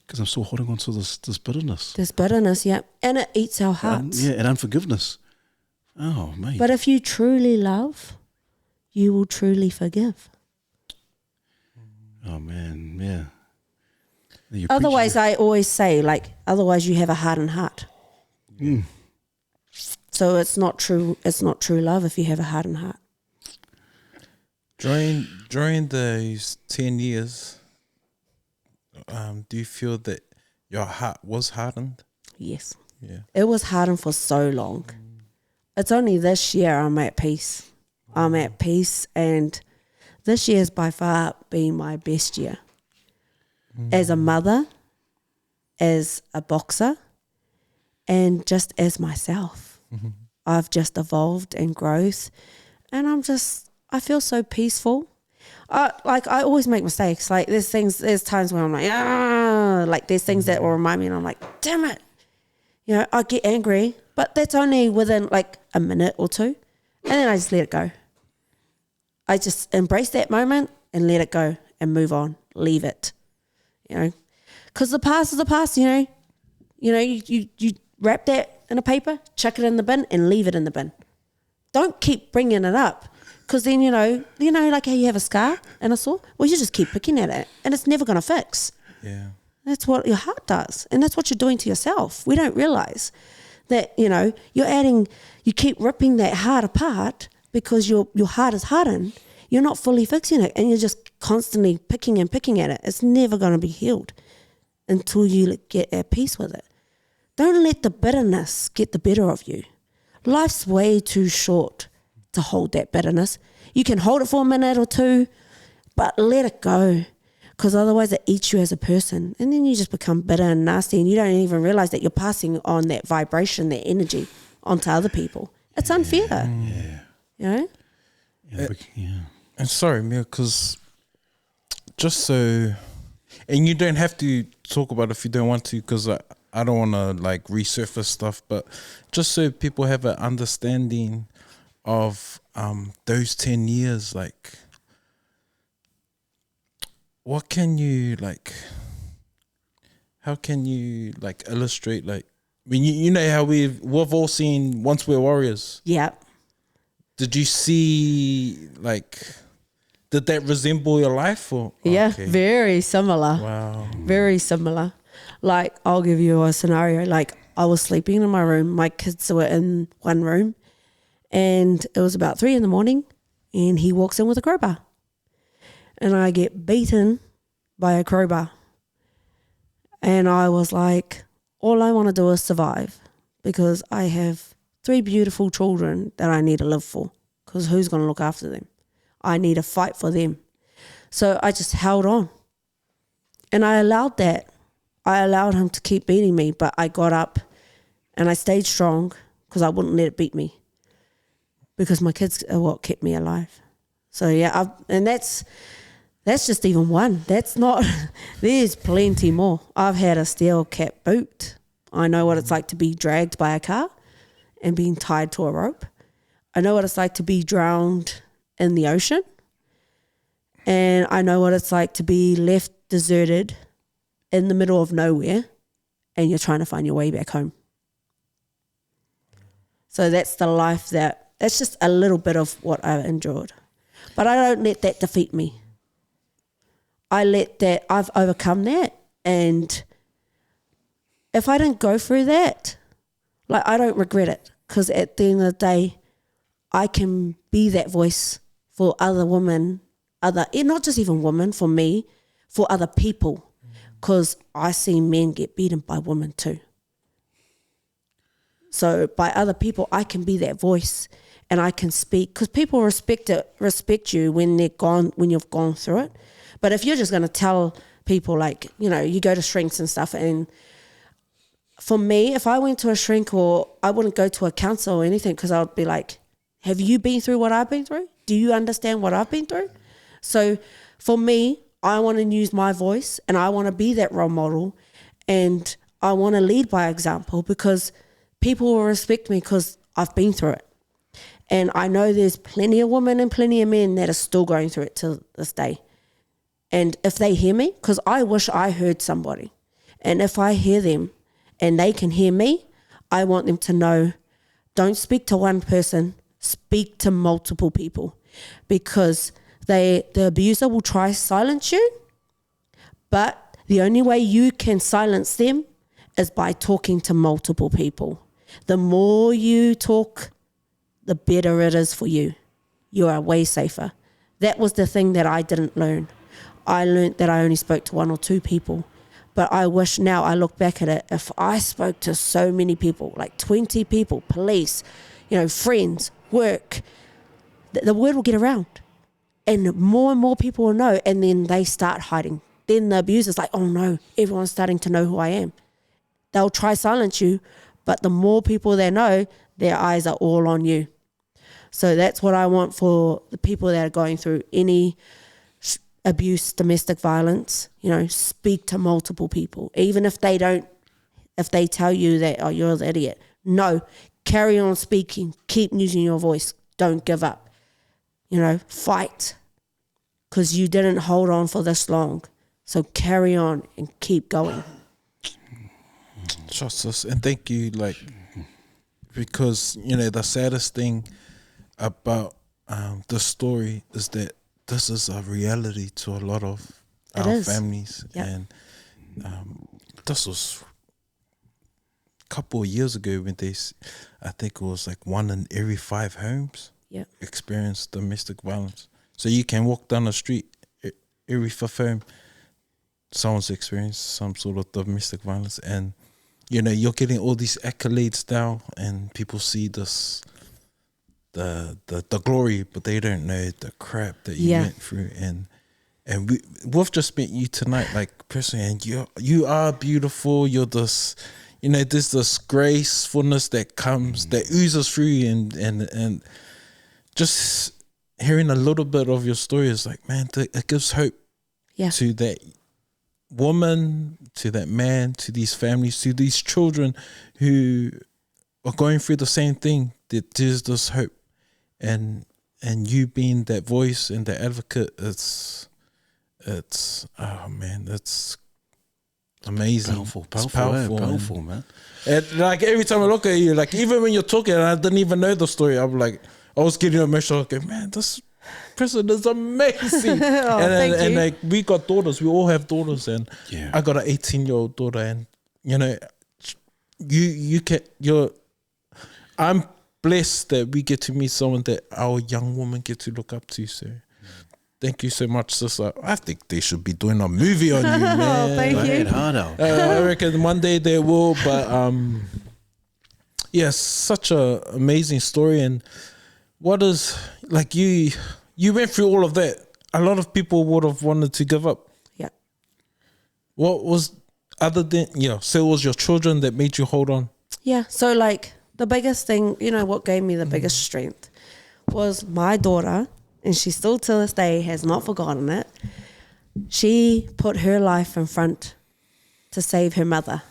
because I'm still holding on to this bitterness. This bitterness, yeah. And it eats our hearts. And unforgiveness. Oh, mate. But if you truly love, you will truly forgive. Oh, man, yeah. Otherwise, I always say, otherwise you have a hardened heart. Mm. So it's not true love if you have a hardened heart. During those 10 years, do you feel that your heart was hardened? Yes. Yeah. It was hardened for so long. It's only this year I'm at peace. I'm at peace, and this year has by far been my best year. As a mother, as a boxer, and just as myself. I've just evolved and growth, and I feel so peaceful. Like I always make mistakes. Like there's times when I'm like there's things that will remind me, and I'm like, damn it. You know, I get angry, but that's only within like a minute or two, and then I just let it go. I just embrace that moment and let it go and move on, leave it. You know, because the past is the past. You know, you wrap that in a paper, chuck it in the bin, and leave it in the bin. Don't keep bringing it up, because then you know, like how you have a scar and a sore. Well, you just keep picking at it, and it's never going to fix. Yeah. That's what your heart does, and that's what you're doing to yourself. We don't realize that, you know, you keep ripping that heart apart because your heart is hardened. You're not fully fixing it, and you're just constantly picking and picking at it. It's never going to be healed until you get at peace with it. Don't let the bitterness get the better of you. Life's way too short to hold that bitterness. You can hold it for a minute or two, but let it go. Because otherwise it eats you as a person, and then you just become bitter and nasty, and you don't even realize that you're passing on that vibration, that energy onto other people. It's unfair. Yeah. You know? Yeah. And sorry, Mia, because just so, and you don't have to talk about it if you don't want to, because I don't want to like resurface stuff, but just so people have an understanding of those 10 years, like, what can you like, how can you like illustrate, like, I mean, you know how we've all seen Once We're Warriors. Yeah. Did you see, like, did that resemble your life? Or Yeah, okay. very similar. Wow. Very similar. Like, I'll give you a scenario. Like, I was sleeping in my room. My kids were in one room, and it was about 3 a.m, and he walks in with a crowbar. And I get beaten by a crowbar. And I was like, all I want to do is survive, because I have 3 beautiful children that I need to live for, because who's going to look after them? I need to fight for them. So I just held on. And I allowed that. I allowed him to keep beating me, but I got up and I stayed strong, because I wouldn't let it beat me, because my kids are what kept me alive. So yeah, and that's just even one. That's not, there's plenty more. I've had a steel cap boot. I know what it's like to be dragged by a car and being tied to a rope. I know what it's like to be drowned in the ocean. And I know what it's like to be left deserted in the middle of nowhere, and you're trying to find your way back home. So that's the life that's just a little bit of what I've endured. But I don't let that defeat me. I've overcome that. And if I didn't go through that, like, I don't regret it, because at the end of the day, I can be that voice for other women, not just even women, for me, for other people, because I see men get beaten by women too. So by other people, I can be that voice, and I can speak, because people respect you when you've gone through it. But if you're just going to tell people, like, you know, you go to shrinks and stuff, and for me, if I went to a shrink, or I wouldn't go to a counselor or anything, because I would be like, have you been through what I've been through? Do you understand what I've been through? So for me, I want to use my voice, and I want to be that role model, and I want to lead by example, because people will respect me because I've been through it. And I know there's plenty of women and plenty of men that are still going through it to this day. And if they hear me, because I wish I heard somebody, and if I hear them and they can hear me, I want them to know, don't speak to one person, speak to multiple people, because the abuser will try to silence you, but the only way you can silence them is by talking to multiple people. The more you talk, the better it is for you. You are way safer. That was the thing that I didn't learn. I learned that I only spoke to 1 or 2 people. But I wish now, I look back at it, if I spoke to so many people, like 20 people, police, you know, friends, work, the word will get around. And more people will know, and then they start hiding. Then the abuser's like, oh no, everyone's starting to know who I am. They'll try silence you, but the more people they know, their eyes are all on you. So that's what I want for the people that are going through any abuse, domestic violence. You know, speak to multiple people, even if they tell you that, oh, you're the idiot. No, carry on speaking. Keep using your voice. Don't give up. You know, fight, because you didn't hold on for this long. So carry on and keep going. Justice, and thank you, because, you know, the saddest thing about the story is that this is a reality to a lot of our families. Yep. And this was a couple of years ago when I think it was like 1 in every 5 homes experienced domestic violence. So you can walk down the street, every 5th home, someone's experienced some sort of domestic violence. And, you know, you're getting all these accolades now, and people see this, the glory, but they don't know the crap that you went through. And we've just met you tonight, like, personally, and you are beautiful. You're this, you know, there's this gracefulness that comes, that oozes through you, and just hearing a little bit of your story is like, man, it gives hope to that woman, to that man, to these families, to these children who are going through the same thing. That there's this hope, and you being that voice and that advocate, it's oh man, it's amazing. Powerful, man. And like every time I look at you, like even when you're talking, and I didn't even know the story, I'm like, I was getting emotional. Okay, man, this person is amazing. and like, we got daughters. We all have daughters, and I got an 18-year-old daughter, and you know, I'm blessed that we get to meet someone that our young women get to look up to. So thank you so much, sister. I think they should be doing a movie on you, man. Thank you. I reckon one day they will, but yes, such a amazing story. And what is, like, you went through all of that. A lot of people would have wanted to give up. Yeah. What was, other than, so it was your children that made you hold on? Yeah. So like the biggest thing, you know, what gave me the biggest strength was my daughter, and she still to this day has not forgotten it. She put her life in front to save her mother.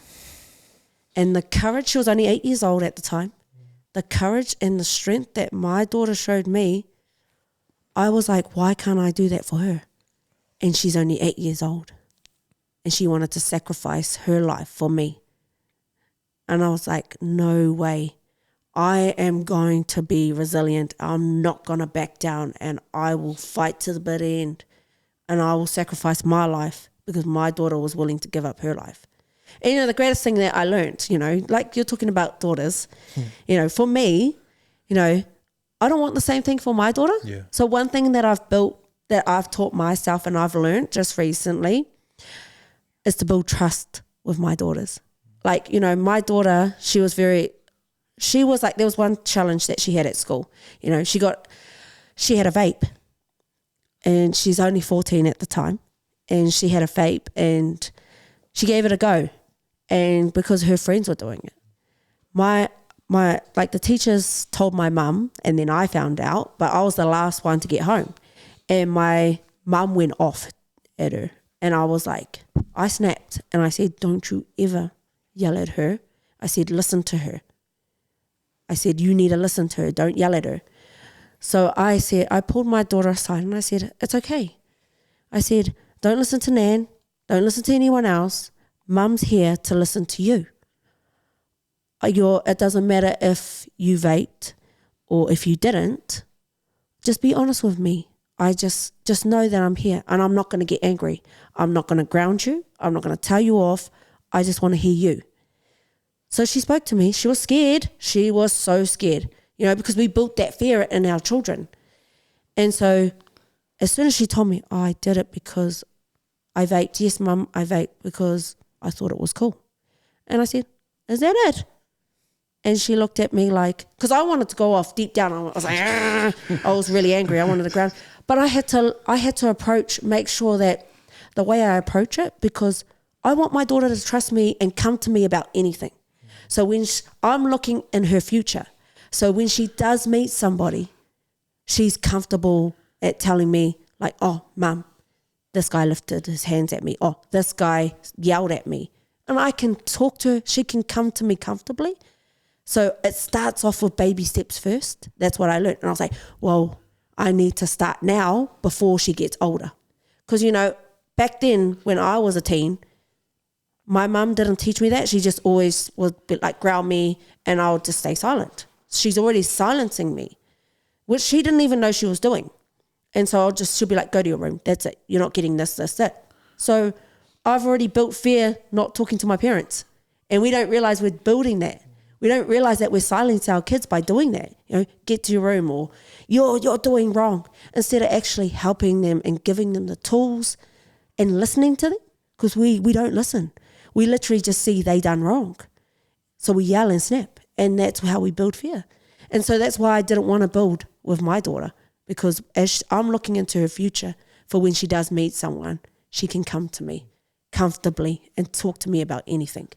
And the courage, she was only 8 years old at the time, the courage and the strength that my daughter showed me, I was like, why can't I do that for her? And she's only 8 years old. And she wanted to sacrifice her life for me. And I was like, no way. I am going to be resilient. I'm not going to back down, and I will fight to the bitter end, and I will sacrifice my life because my daughter was willing to give up her life. And, you know, the greatest thing that I learned, you know, like you're talking about daughters, you know, for me, you know, I don't want the same thing for my daughter. Yeah. So one thing that I've built, that I've taught myself and I've learned just recently is to build trust with my daughters. Like, you know, my daughter, she was like, there was one challenge that she had at school. You know, she had a vape, and she's only 14 at the time, and she had a vape, and she gave it a go. And because her friends were doing it, my like the teachers told my mum, and then I found out, but I was the last one to get home, and my mum went off at her, and I was like, I snapped, and I said, don't you ever yell at her. I said, listen to her. I said, you need to listen to her. Don't yell at her. So I pulled my daughter aside and I said, it's okay. I said, don't listen to Nan. Don't listen to anyone else. Mum's here to listen to you. It doesn't matter if you vaped or if you didn't. Just be honest with me. I just know that I'm here, and I'm not going to get angry. I'm not going to ground you. I'm not going to tell you off. I just want to hear you. So she spoke to me. She was scared. She was so scared, you know, because we built that fear in our children. And so as soon as she told me, I did it because I vaped. Yes, Mum, I vaped because I thought it was cool. And I said, is that it? And she looked at me like, because I wanted to go off deep down. I was like, I was really angry. I wanted to ground. But I had to make sure that the way I approach it, because I want my daughter to trust me and come to me about anything. So when I'm looking in her future, So when she does meet somebody, she's comfortable at telling me like, oh, mum, this guy lifted his hands at me. Oh, this guy yelled at me. And I can talk to her. She can come to me comfortably. So it starts off with baby steps first. That's what I learned. And I was like, well, I need to start now before she gets older. Because, you know, back then when I was a teen, my mum didn't teach me that. She just always would be like growl me and I would just stay silent. She's already silencing me, which she didn't even know she was doing. And so she'll be like, go to your room. That's it. You're not getting this, that. So I've already built fear not talking to my parents. And we don't realize we're building that. We don't realize that we're silencing our kids by doing that. You know, get to your room, or you're doing wrong. Instead of actually helping them and giving them the tools and listening to them. Because we don't listen. We literally just see they done wrong. So we yell and snap. And that's how we build fear. And so that's why I didn't want to build with my daughter. Because as I'm looking into her future for when she does meet someone, she can come to me comfortably and talk to me about anything.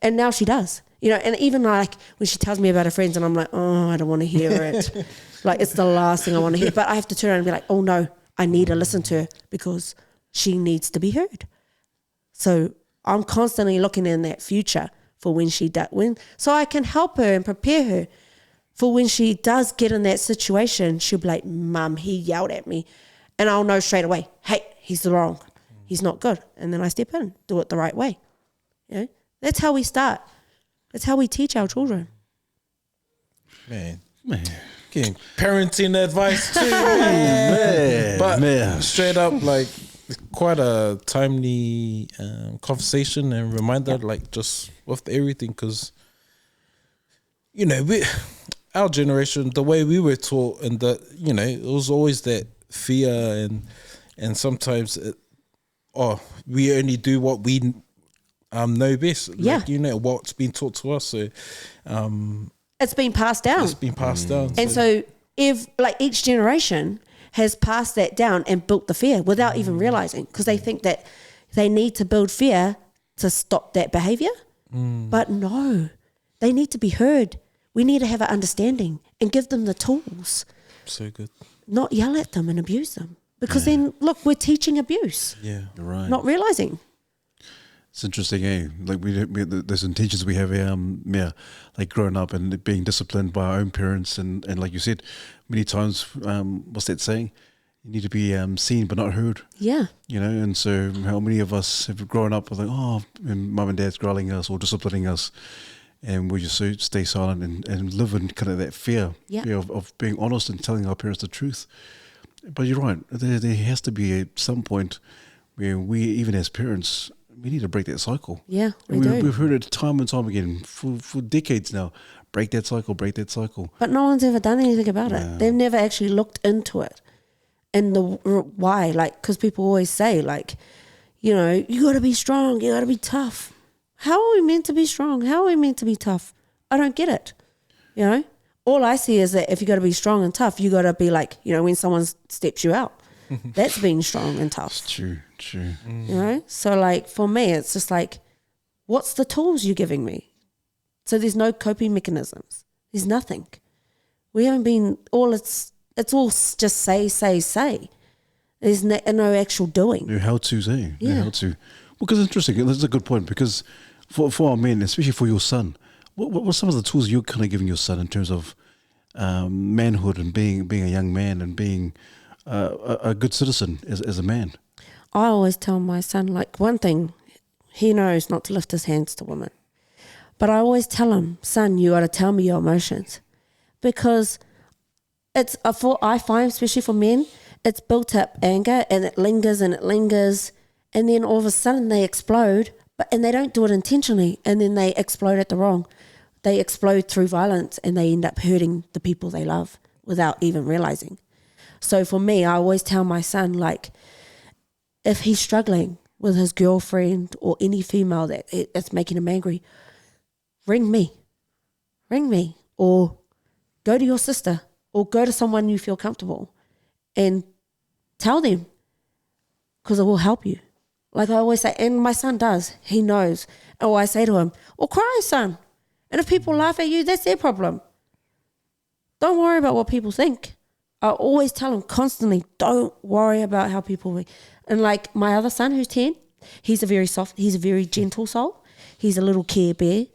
And now she does. You know, and even like when she tells me about her friends and I'm like, oh, I don't want to hear it. Like it's the last thing I want to hear. But I have to turn around and be like, oh no, I need to listen to her because she needs to be heard. So I'm constantly looking in that future for when she does, so I can help her and prepare her for when she does get in that situation. She'll be like, Mum, he yelled at me. And I'll know straight away, hey, he's wrong. He's not good. And then I step in, do it the right way. You know, that's how we start. That's how we teach our children. Man. Getting parenting advice too. Man. But straight up, like, quite a timely conversation and reminder, like, just with everything, because, you know, our generation, the way we were taught, and that, you know, it was always that fear, and sometimes we only do what we know best. Yeah. Like, you know, what's been taught to us. So it's been passed down. It's been passed down. And so if like each generation has passed that down and built the fear without even realizing, because they think that they need to build fear to stop that behavior. But no, they need to be heard. We need to have an understanding and give them the tools. So good. Not yell at them and abuse them. Because then, look, we're teaching abuse. Yeah, you're right. Not realizing. It's interesting, eh? Like there's some teachers we have, like growing up and being disciplined by our own parents, and like you said, many times, what's that saying? You need to be seen but not heard. Yeah. You know, and so how many of us have grown up with like, oh, and mum and dad's growling us or disciplining us, and we just stay silent and live in kind of that fear, of being honest and telling our parents the truth. But you're right. There has to be at some point where we, even as parents, we need to break that cycle. Yeah, we do. We've heard it time and time again for decades now. Break that cycle, break that cycle. But no one's ever done anything about it. They've never actually looked into it. And why? Like, because people always say, like, you know, you got to be strong, you got to be tough. How are we meant to be strong? How are we meant to be tough? I don't get it. You know? All I see is that if you got to be strong and tough, you got to be like, you know, when someone steps you out. That's being strong and tough. It's true. You know? So, like, for me, it's just like, what's the tools you're giving me? So there's no coping mechanisms. There's nothing. We haven't been, it's all just say. There's no actual doing. No how-tos, eh? Yeah. No how-to. Well, because it's interesting. That's a good point, because for our men, especially for your son, what are some of the tools you're kind of giving your son in terms of manhood and being a young man and being a good citizen as a man? I always tell my son, like, one thing, he knows not to lift his hands to women. But I always tell him, son, you got to tell me your emotions. Because I find, especially for men, it's built up anger and it lingers. And then all of a sudden they explode, and they don't do it intentionally. And then they explode at the wrong. They explode through violence and they end up hurting the people they love without even realizing. So for me, I always tell my son, like, if he's struggling with his girlfriend or any female that's making him angry, ring me, or go to your sister, or go to someone you feel comfortable and tell them, because it will help you. Like I always say, and my son does, he knows. Or I say to him, cry, son. And if people laugh at you, that's their problem. don't worry about what people think. I always tell him constantly, don't worry about how people think. And like my other son who's 10, he's a very gentle soul. He's a little Care Bear.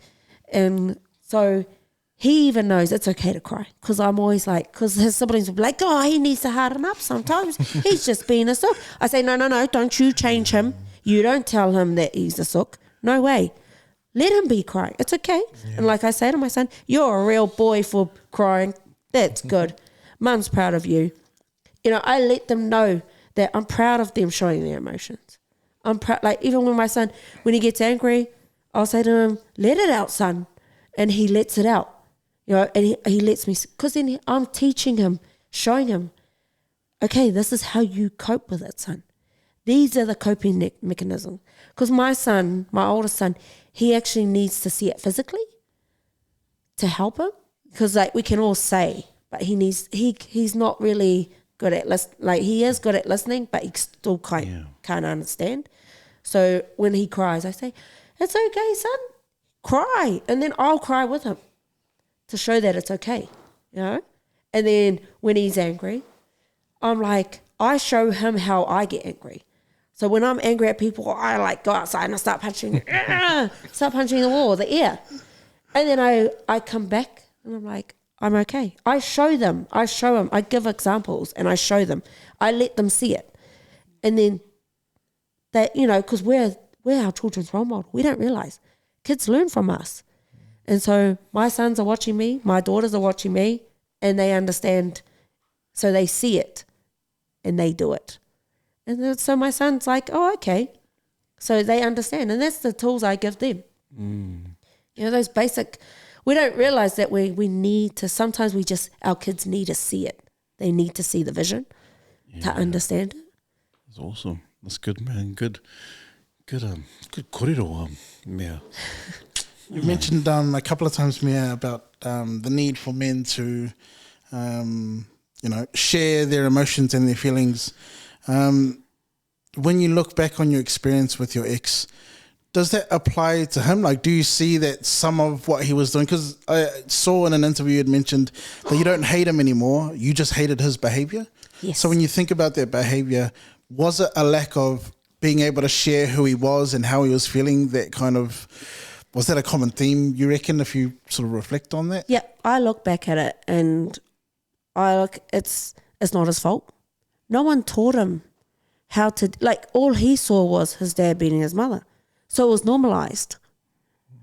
And so he even knows it's okay to cry, because I'm always like, because his siblings will be like, oh, he needs to harden up sometimes. He's just being a sook. I say, no, don't you change him. You don't tell him that he's a sook. No way. Let him be crying. It's okay. Yeah. And like I say to my son, you're a real boy for crying. That's good. Mum's proud of you. You know, I let them know that I'm proud of them showing their emotions. I'm proud. Like even when my son, when he gets angry, I'll say to him, let it out, son. And he lets it out. You know, and he lets me, because then I'm teaching him, showing him, okay, this is how you cope with it, son. These are the coping mechanisms. Because my son, my oldest son, he actually needs to see it physically to help him. Because like we can all say, but he's not really good at he is good at listening, but he still can't understand. So when he cries, I say, it's okay, son, cry. And then I'll cry with him to show that it's okay, you know? And then when he's angry, I'm like, I show him how I get angry. So when I'm angry at people, I like go outside and I start punching the wall or the air. And then I come back and I'm like, I'm okay. I show them, I give examples and I show them. I let them see it. And then that, you know, because we're our children's role model. We don't realize. Kids learn from us. And so my sons are watching me, my daughters are watching me, and they understand. So they see it and they do it. And then, so my son's like, oh, okay. So they understand. And that's the tools I give them. You know, those basic, we don't realize that we need to, sometimes our kids need to see it. They need to see the vision to understand it. That's awesome. That's good, man. Good kōrero, Mea. You've mentioned a couple of times, Mea, about the need for men to, share their emotions and their feelings. When you look back on your experience with your ex, does that apply to him? Like, do you see that some of what he was doing? Because I saw in an interview you had mentioned that you don't hate him anymore. You just hated his behavior. Yes. So when you think about that behavior, was it a lack of being able to share who he was and how he was feeling? That kind of, was that a common theme, you reckon, if you sort of reflect on that? Yeah, I look back at it and it's not his fault. No one taught him how to, all he saw was his dad beating his mother. So it was normalized.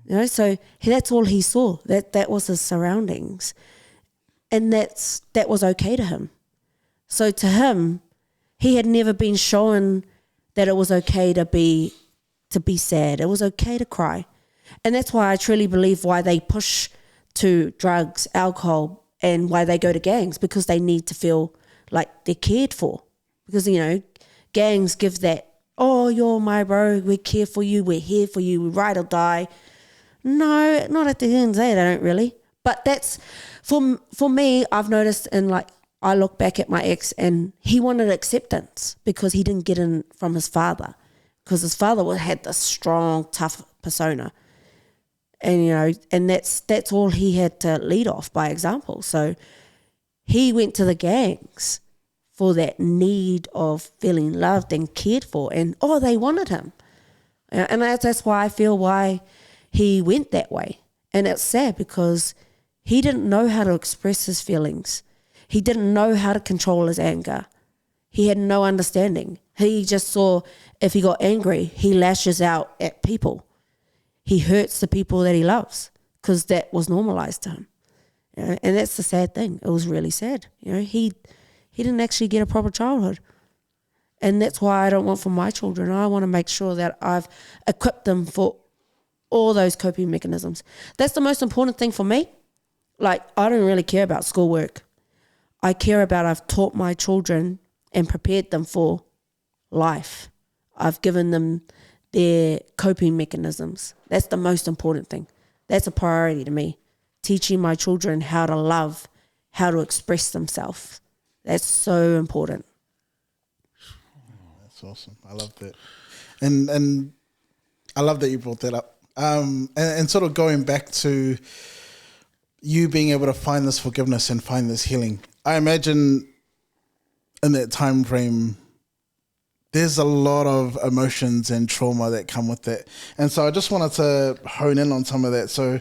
You know, so that's all he saw. That was his surroundings. And that was okay to him. So to him, he had never been shown that it was okay to be sad. It was okay to cry. And that's why I truly believe why they push to drugs, alcohol, and why they go to gangs, because they need to feel like they're cared for. Because, you know, gangs give that, oh, you're my bro, we care for you, we're here for you, we ride or die. No, not at the end of the day, they don't really. But that's, for me, I've noticed, and I look back at my ex and he wanted acceptance because he didn't get in from his father, because his father had this strong, tough persona. And, you know, and that's all he had to lead off by example. So he went to the gangs for that need of feeling loved and cared for. And, they wanted him. And that's why I feel why he went that way. And it's sad because he didn't know how to express his feelings. He didn't know how to control his anger. He had no understanding. He just saw if he got angry, he lashes out at people. He hurts the people that he loves because that was normalized to him. You know? And that's the sad thing. It was really sad. You know, he didn't actually get a proper childhood. And that's why I don't want for my children. I want to make sure that I've equipped them for all those coping mechanisms. That's the most important thing for me. I don't really care about schoolwork. I care about I've taught my children and prepared them for life. I've given them their coping mechanisms. That's the most important thing. That's a priority to me. Teaching my children how to love, how to express themselves. That's so important. That's awesome. I love that. And I love that you brought that up. And sort of going back to you being able to find this forgiveness and find this healing. I imagine in that time frame, there's a lot of emotions and trauma that come with that. And so I just wanted to hone in on some of that. So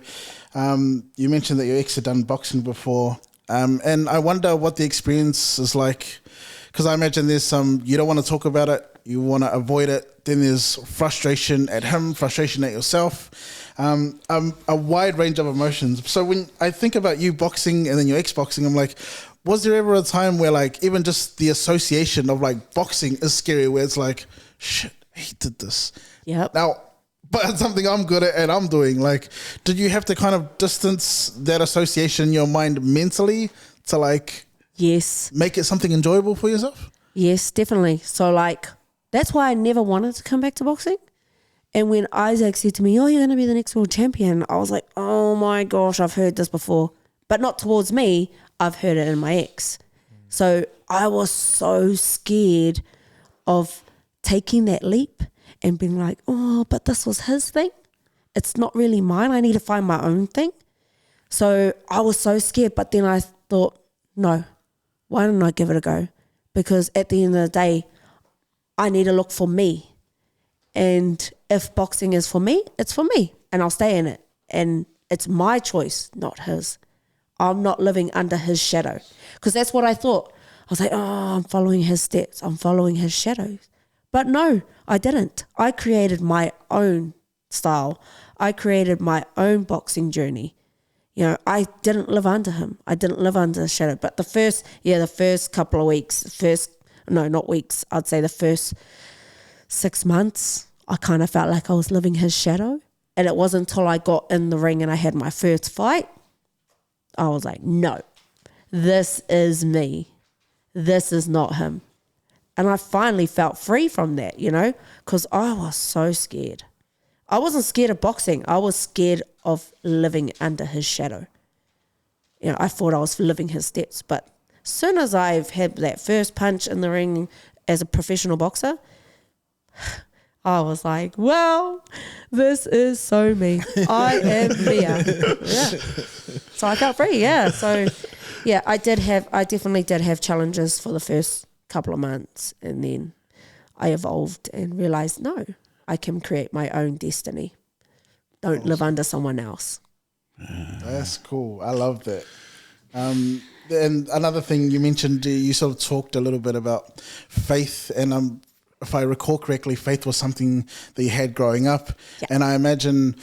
you mentioned that your ex had done boxing before. And I wonder what the experience is like, because I imagine there's some, you don't want to talk about it, you want to avoid it. Then there's frustration at him, frustration at yourself, a wide range of emotions. So when I think about you boxing and then your ex-boxing, I'm like, was there ever a time where like even just the association of like boxing is scary, where it's like, shit, he did this. Yep. Now, but it's something I'm good at and I'm doing. Like, did you have to kind of distance that association in your mind mentally to like, Yes. make it something enjoyable for yourself? Yes, definitely. So like, that's why I never wanted to come back to boxing. And when Isaac said to me, oh, you're going to be the next world champion, I was like, oh my gosh, I've heard this before. But not towards me, I've heard it in my ex. So I was so scared of taking that leap and being like, oh, but this was his thing. It's not really mine. I need to find my own thing. So I was so scared. But then I thought, no, why don't I give it a go? Because at the end of the day, I need to look for me. And if boxing is for me, it's for me. And I'll stay in it. And it's my choice, not his. I'm not living under his shadow. Because that's what I thought. I was like, oh, I'm following his steps. I'm following his shadows. But no, I didn't. I created my own style. I created my own boxing journey. You know, I didn't live under him. I didn't live under his shadow. But the first couple of weeks, not weeks, I'd say the first 6 months, I kind of felt like I was living his shadow. And it wasn't until I got in the ring and I had my first fight, I was like, no, this is me. This is not him. And I finally felt free from that, you know, because I was so scared. I wasn't scared of boxing. I was scared of living under his shadow. You know, I thought I was living his steps. But as soon as I've had that first punch in the ring as a professional boxer, I was like, well, this is so me. I am Mea. Yeah. So I felt free, yeah. So, yeah, I definitely did have challenges for the first couple of months. And then I evolved and realized, no, I can create my own destiny. Don't live under someone else. That's cool. I love that. And another thing you mentioned, you sort of talked a little bit about faith, and if I recall correctly, faith was something that you had growing up. Yeah. And I imagine,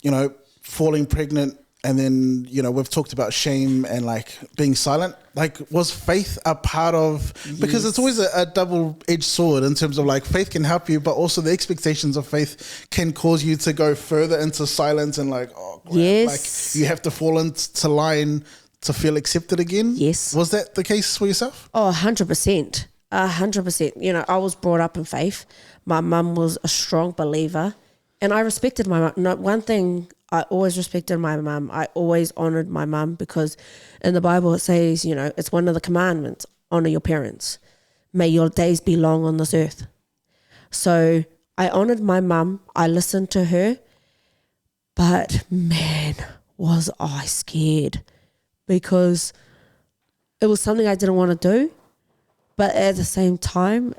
you know, falling pregnant, and then, you know, we've talked about shame and like being silent. Like, was faith a part of, because it's always a double-edged sword in terms of like faith can help you, but also the expectations of faith can cause you to go further into silence and like, oh, crap. Yes. Like you have to fall into line to feel accepted again. Yes. Was that the case for yourself? Oh, 100%. 100%. You know, I was brought up in faith. My mum was a strong believer, and I respected my mum. No, one thing, I always respected my mum. I always honored my mum, because in the Bible it says, you know, it's one of the commandments, honor your parents. May your days be long on this earth. So I honored my mum. I listened to her, but man, was I scared, because it was something I didn't want to do. But at the same time,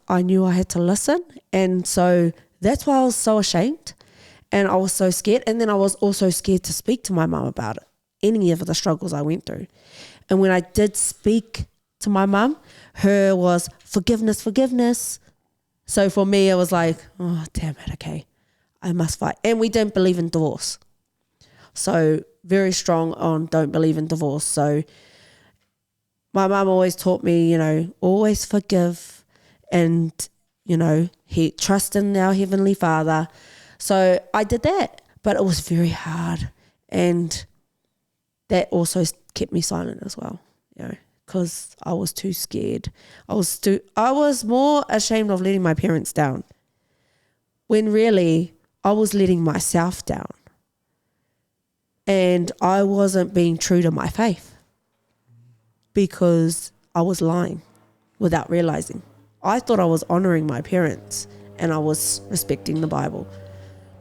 I knew I had to listen. And so that's why I was so ashamed and I was so scared. And then I was also scared to speak to my mum about it, any of the struggles I went through. And when I did speak to my mum, her was forgiveness. So for me, it was like, oh, damn it, okay, I must fight. And we don't believe in divorce. So very strong on don't believe in divorce. So my mum always taught me, you know, always forgive and, you know, trust in our Heavenly Father. So I did that, but it was very hard. And that also kept me silent as well, you know, because I was too scared. I was more ashamed of letting my parents down, when really I was letting myself down. And I wasn't being true to my faith, because I was lying without realizing. I thought I was honoring my parents and I was respecting the Bible,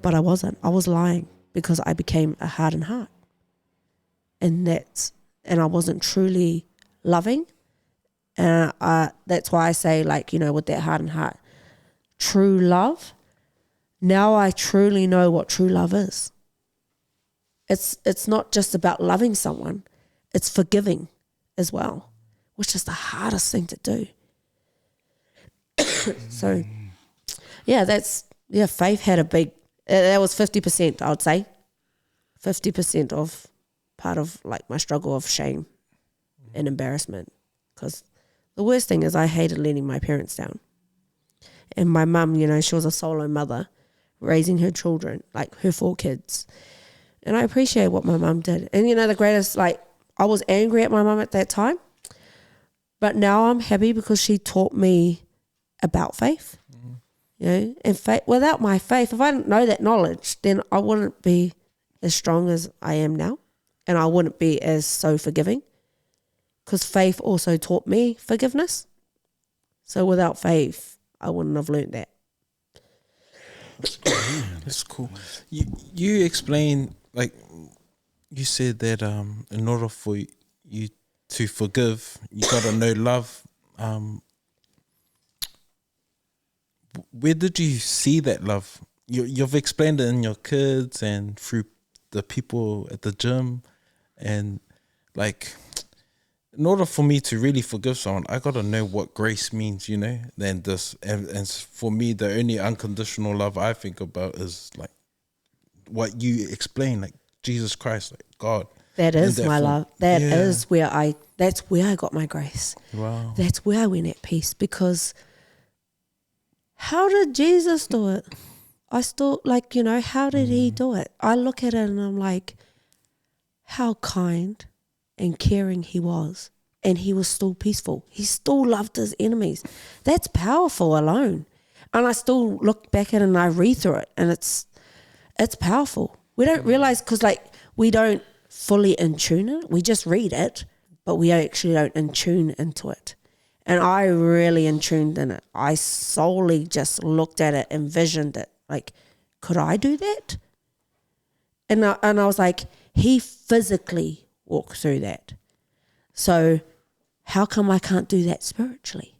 but I wasn't. I was lying, because I became a hardened heart. and I wasn't truly loving. And that's why I say, like, you know, with that heart and heart, true love. Now I truly know what true love is. It's not just about loving someone, it's forgiving as well, which is the hardest thing to do. So, faith had a big, that was 50%, I would say. 50% of part of like my struggle of shame and embarrassment. Because the worst thing is I hated letting my parents down. And my mum, you know, she was a solo mother raising her children, like her 4 kids. And I appreciate what my mum did. And, you know, the greatest, like, I was angry at my mum at that time. But now I'm happy because she taught me about faith. You know, and faith, without my faith, if I didn't know that knowledge, then I wouldn't be as strong as I am now. And I wouldn't be as so forgiving. Because faith also taught me forgiveness. So without faith, I wouldn't have learned that. That's cool. You explain, like, you said that in order for you to forgive, you got to know love. Where did you see that love? You've explained it in your kids and through the people at the gym. And, like, in order for me to really forgive someone, I got to know what grace means, you know. And for me, the only unconditional love I think about is like what you explain, like Jesus Christ, like God. That is my love. That's where I got my grace. Wow. That's where I went at peace, because how did Jesus do it? I still, like, you know, how did he do it? I look at it and I'm like, how kind and caring he was, and he was still peaceful. He still loved his enemies. That's powerful alone. And I still look back at it and I read through it, and it's powerful. We don't realize, because like we don't fully intune it. We just read it, but we actually don't intune into it. And I really intuned in it. I solely just looked at it, envisioned it. Like, could I do that? And I was like, he physically walk through that. So how come I can't do that spiritually?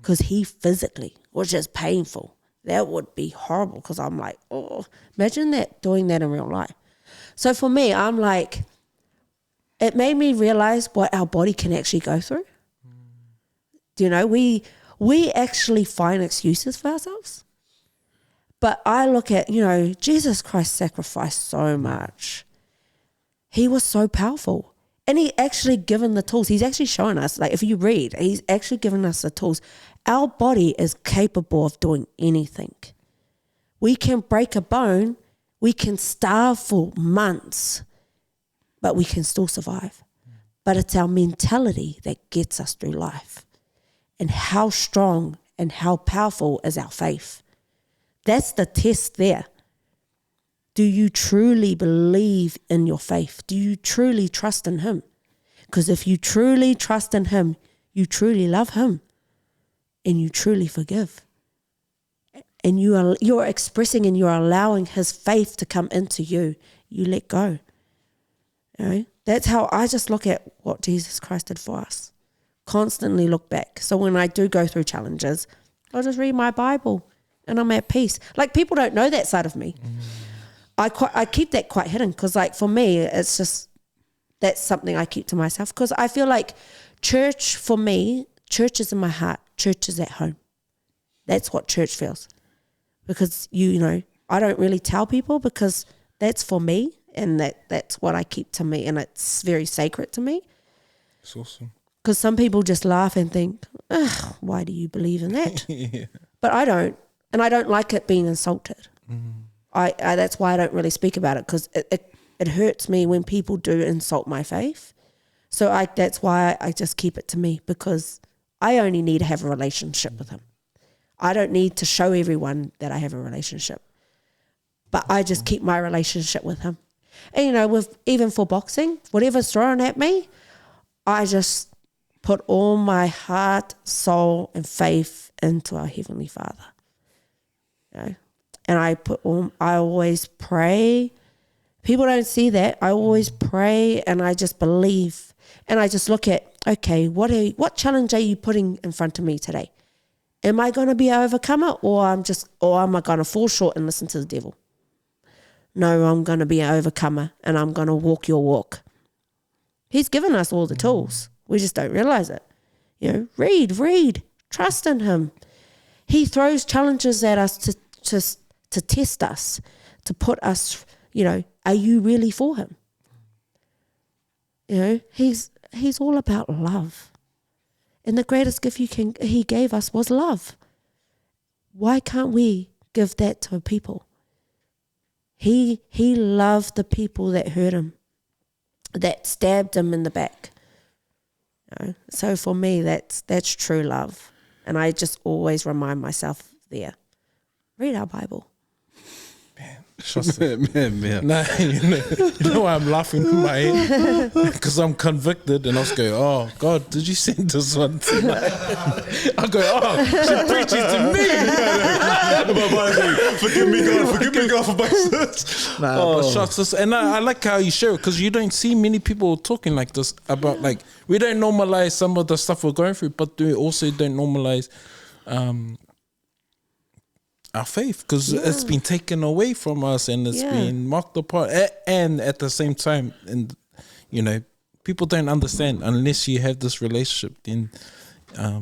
Because he physically, which is painful. That would be horrible, because I'm like, oh, imagine that, doing that in real life. So for me, I'm like, it made me realize what our body can actually go through. You know, we actually find excuses for ourselves. But I look at, you know, Jesus Christ sacrificed so much. He was so powerful. And he actually given the tools. He's actually showing us, like, if you read, he's actually given us the tools. Our body is capable of doing anything. We can break a bone. We can starve for months, but we can still survive. But it's our mentality that gets us through life. And how strong and how powerful is our faith? That's the test there. Do you truly believe in your faith? Do you truly trust in him? Because if you truly trust in him, you truly love him, and you truly forgive. And you're expressing and you're allowing his faith to come into you. You let go. You know? That's how I just look at what Jesus Christ did for us. Constantly look back. So when I do go through challenges, I'll just read my Bible and I'm at peace. Like, people don't know that side of me. I keep that quite hidden, because, like, for me, it's just, that's something I keep to myself, because I feel like church, for me, church is in my heart. Church is at home. That's what church feels. Because, you know, I don't really tell people, because that's for me, and that's what I keep to me, and it's very sacred to me. It's awesome. Because some people just laugh and think, ugh, why do you believe in that? Yeah. But I don't. And I don't like it being insulted. I that's why I don't really speak about it, because it hurts me when people do insult my faith. So that's why I just keep it to me, because I only need to have a relationship with him. I don't need to show everyone that I have a relationship. But I just keep my relationship with him. And, you know, even for boxing, whatever's thrown at me, I just put all my heart, soul, and faith into our Heavenly Father. You know? And I always pray, People don't see that. I always pray and I just believe and I just look at, okay, what challenge are you putting in front of me today? Am I going to be an overcomer or am I going to fall short and listen to the devil? No, I'm going to be an overcomer and I'm going to walk your walk. He's given us all the tools. We just don't realize it. You know, read, trust in him. He throws challenges at us to test us, to put us, you know, are you really for him? You know, he's all about love. And the greatest gift he gave us was love. Why can't we give that to people? He loved the people that hurt him, that stabbed him in the back. You know? So for me, that's true love. And I just always remind myself there. Read our Bible. Man. Nah, you know why I'm laughing in my head? Because I'm convicted and I was going, oh, God, did you send this one tonight? I go, oh, she's preaching to me. Forgive me, God, for my sins. But shots, and I like how you share it because you don't see many people talking like this about, like, we don't normalize some of the stuff we're going through, but we also don't normalize our faith because it's been taken away from us and it's been mocked apart, and at the same time, and you know, people don't understand unless you have this relationship. Then I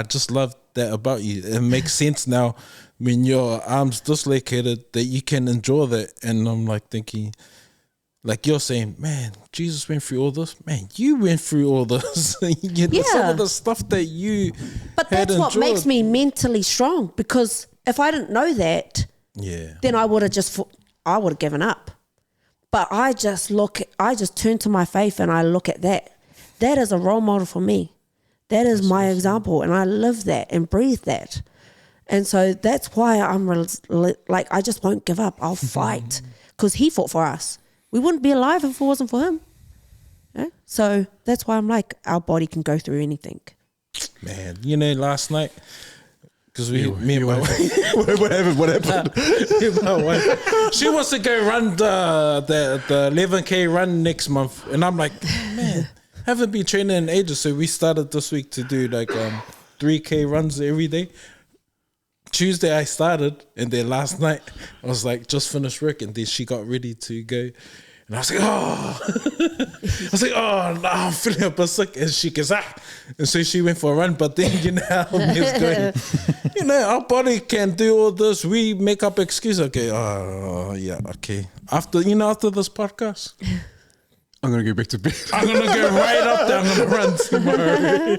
just love that about you. It makes sense now when your arms dislocated that you can enjoy that. And I'm like thinking, like you're saying, man, Jesus went through all this. Man, you went through all this. Some of the stuff that you But that's what makes me mentally strong, because if I didn't know that, then I would have given up. But I just turn to my faith and I look at that. That is a role model for me. That is my example, and I live that and breathe that. And so that's why I'm like, I just won't give up. I'll fight, because he fought for us. We wouldn't be alive if it wasn't for him. Yeah? So that's why I'm like, our body can go through anything. Man, you know, last night, because me and my wife, what happened? my wife, she wants to go run the 11K run next month, and I'm like, man, haven't been training in ages, so we started this week to do like 3K runs every day. Tuesday I started, and then last night I was like, just finished work, and then she got ready to go, and I was like, no, I'm feeling a bit sick, and she goes, and so she went for a run. But then you know how it's going, you know, our body can do all this. We make up excuses. Okay, okay. After this podcast, I'm gonna go back to bed. I'm gonna go right up there. I'm gonna run tomorrow.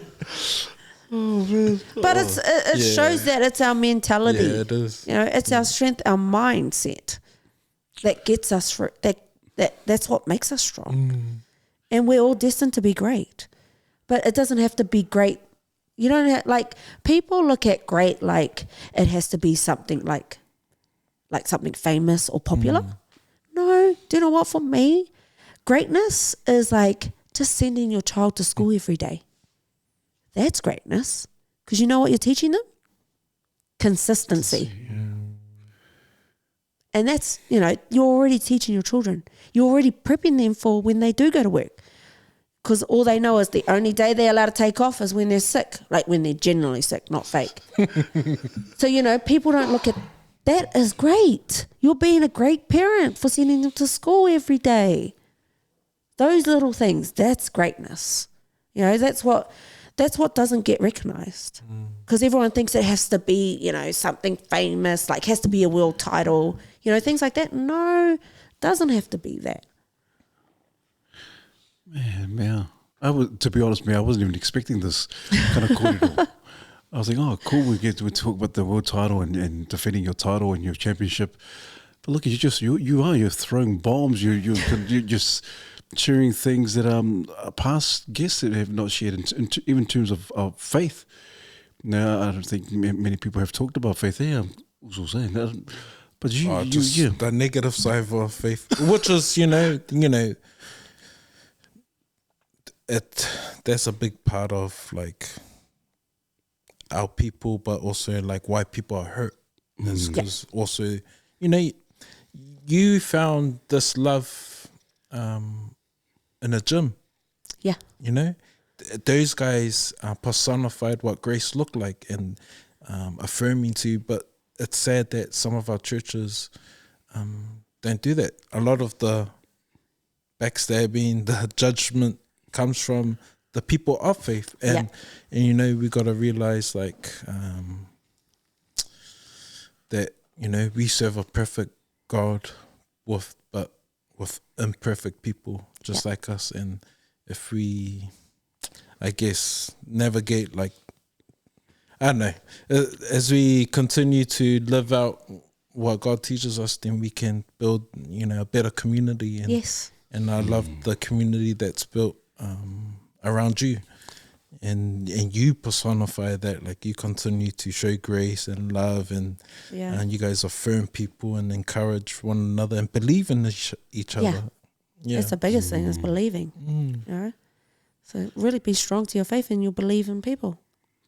But it shows that it's our mentality. Yeah, it is. You know, it's our strength, our mindset that gets us through. That's what makes us strong. And we're all destined to be great. But it doesn't have to be great. You don't have, like, people look at great like it has to be something like something famous or popular. No, do you know what? For me, greatness is like just sending your child to school every day. That's greatness, because you know what you're teaching them? Consistency. And that's, you know, you're already teaching your children. You're already prepping them for when they do go to work, because all they know is the only day they're allowed to take off is when they're sick, like when they're genuinely sick, not fake. So, you know, people don't look at that as great. You're being a great parent for sending them to school every day. Those little things, that's greatness. You know, that's what doesn't get recognized, because everyone thinks it has to be, you know, something famous, like has to be a world title, you know, things like that. No, doesn't have to be that. Man, to be honest, I wasn't even expecting this kind of call at all. I was like, oh, cool, we talk about the world title and defending your title and your championship. But look, you're throwing bombs, you're just sharing things that past guests that have not shared, even in terms of faith. Now, I don't think many people have talked about faith there. I was all saying that, but the negative side of faith, which is, you know, that's a big part of like our people, but also like why people are hurt. Because also, you know, you found this love in a gym. Yeah. You know, those guys personified what grace looked like and affirming to you. But it's sad that some of our churches don't do that. A lot of the backstabbing, the judgment comes from the people of faith. And you know, we got to realize like that, you know, we serve a perfect God with imperfect people just like us. And if we, I guess, navigate like, I don't know, as we continue to live out what God teaches us, then we can build, you know, a better community. And, Yes. And I love the community that's built around you. And you personify that, like you continue to show grace and love, and you guys affirm people and encourage one another and believe in each other. Yeah, That's the biggest thing is believing. You know? So really be strong to your faith and you'll believe in people.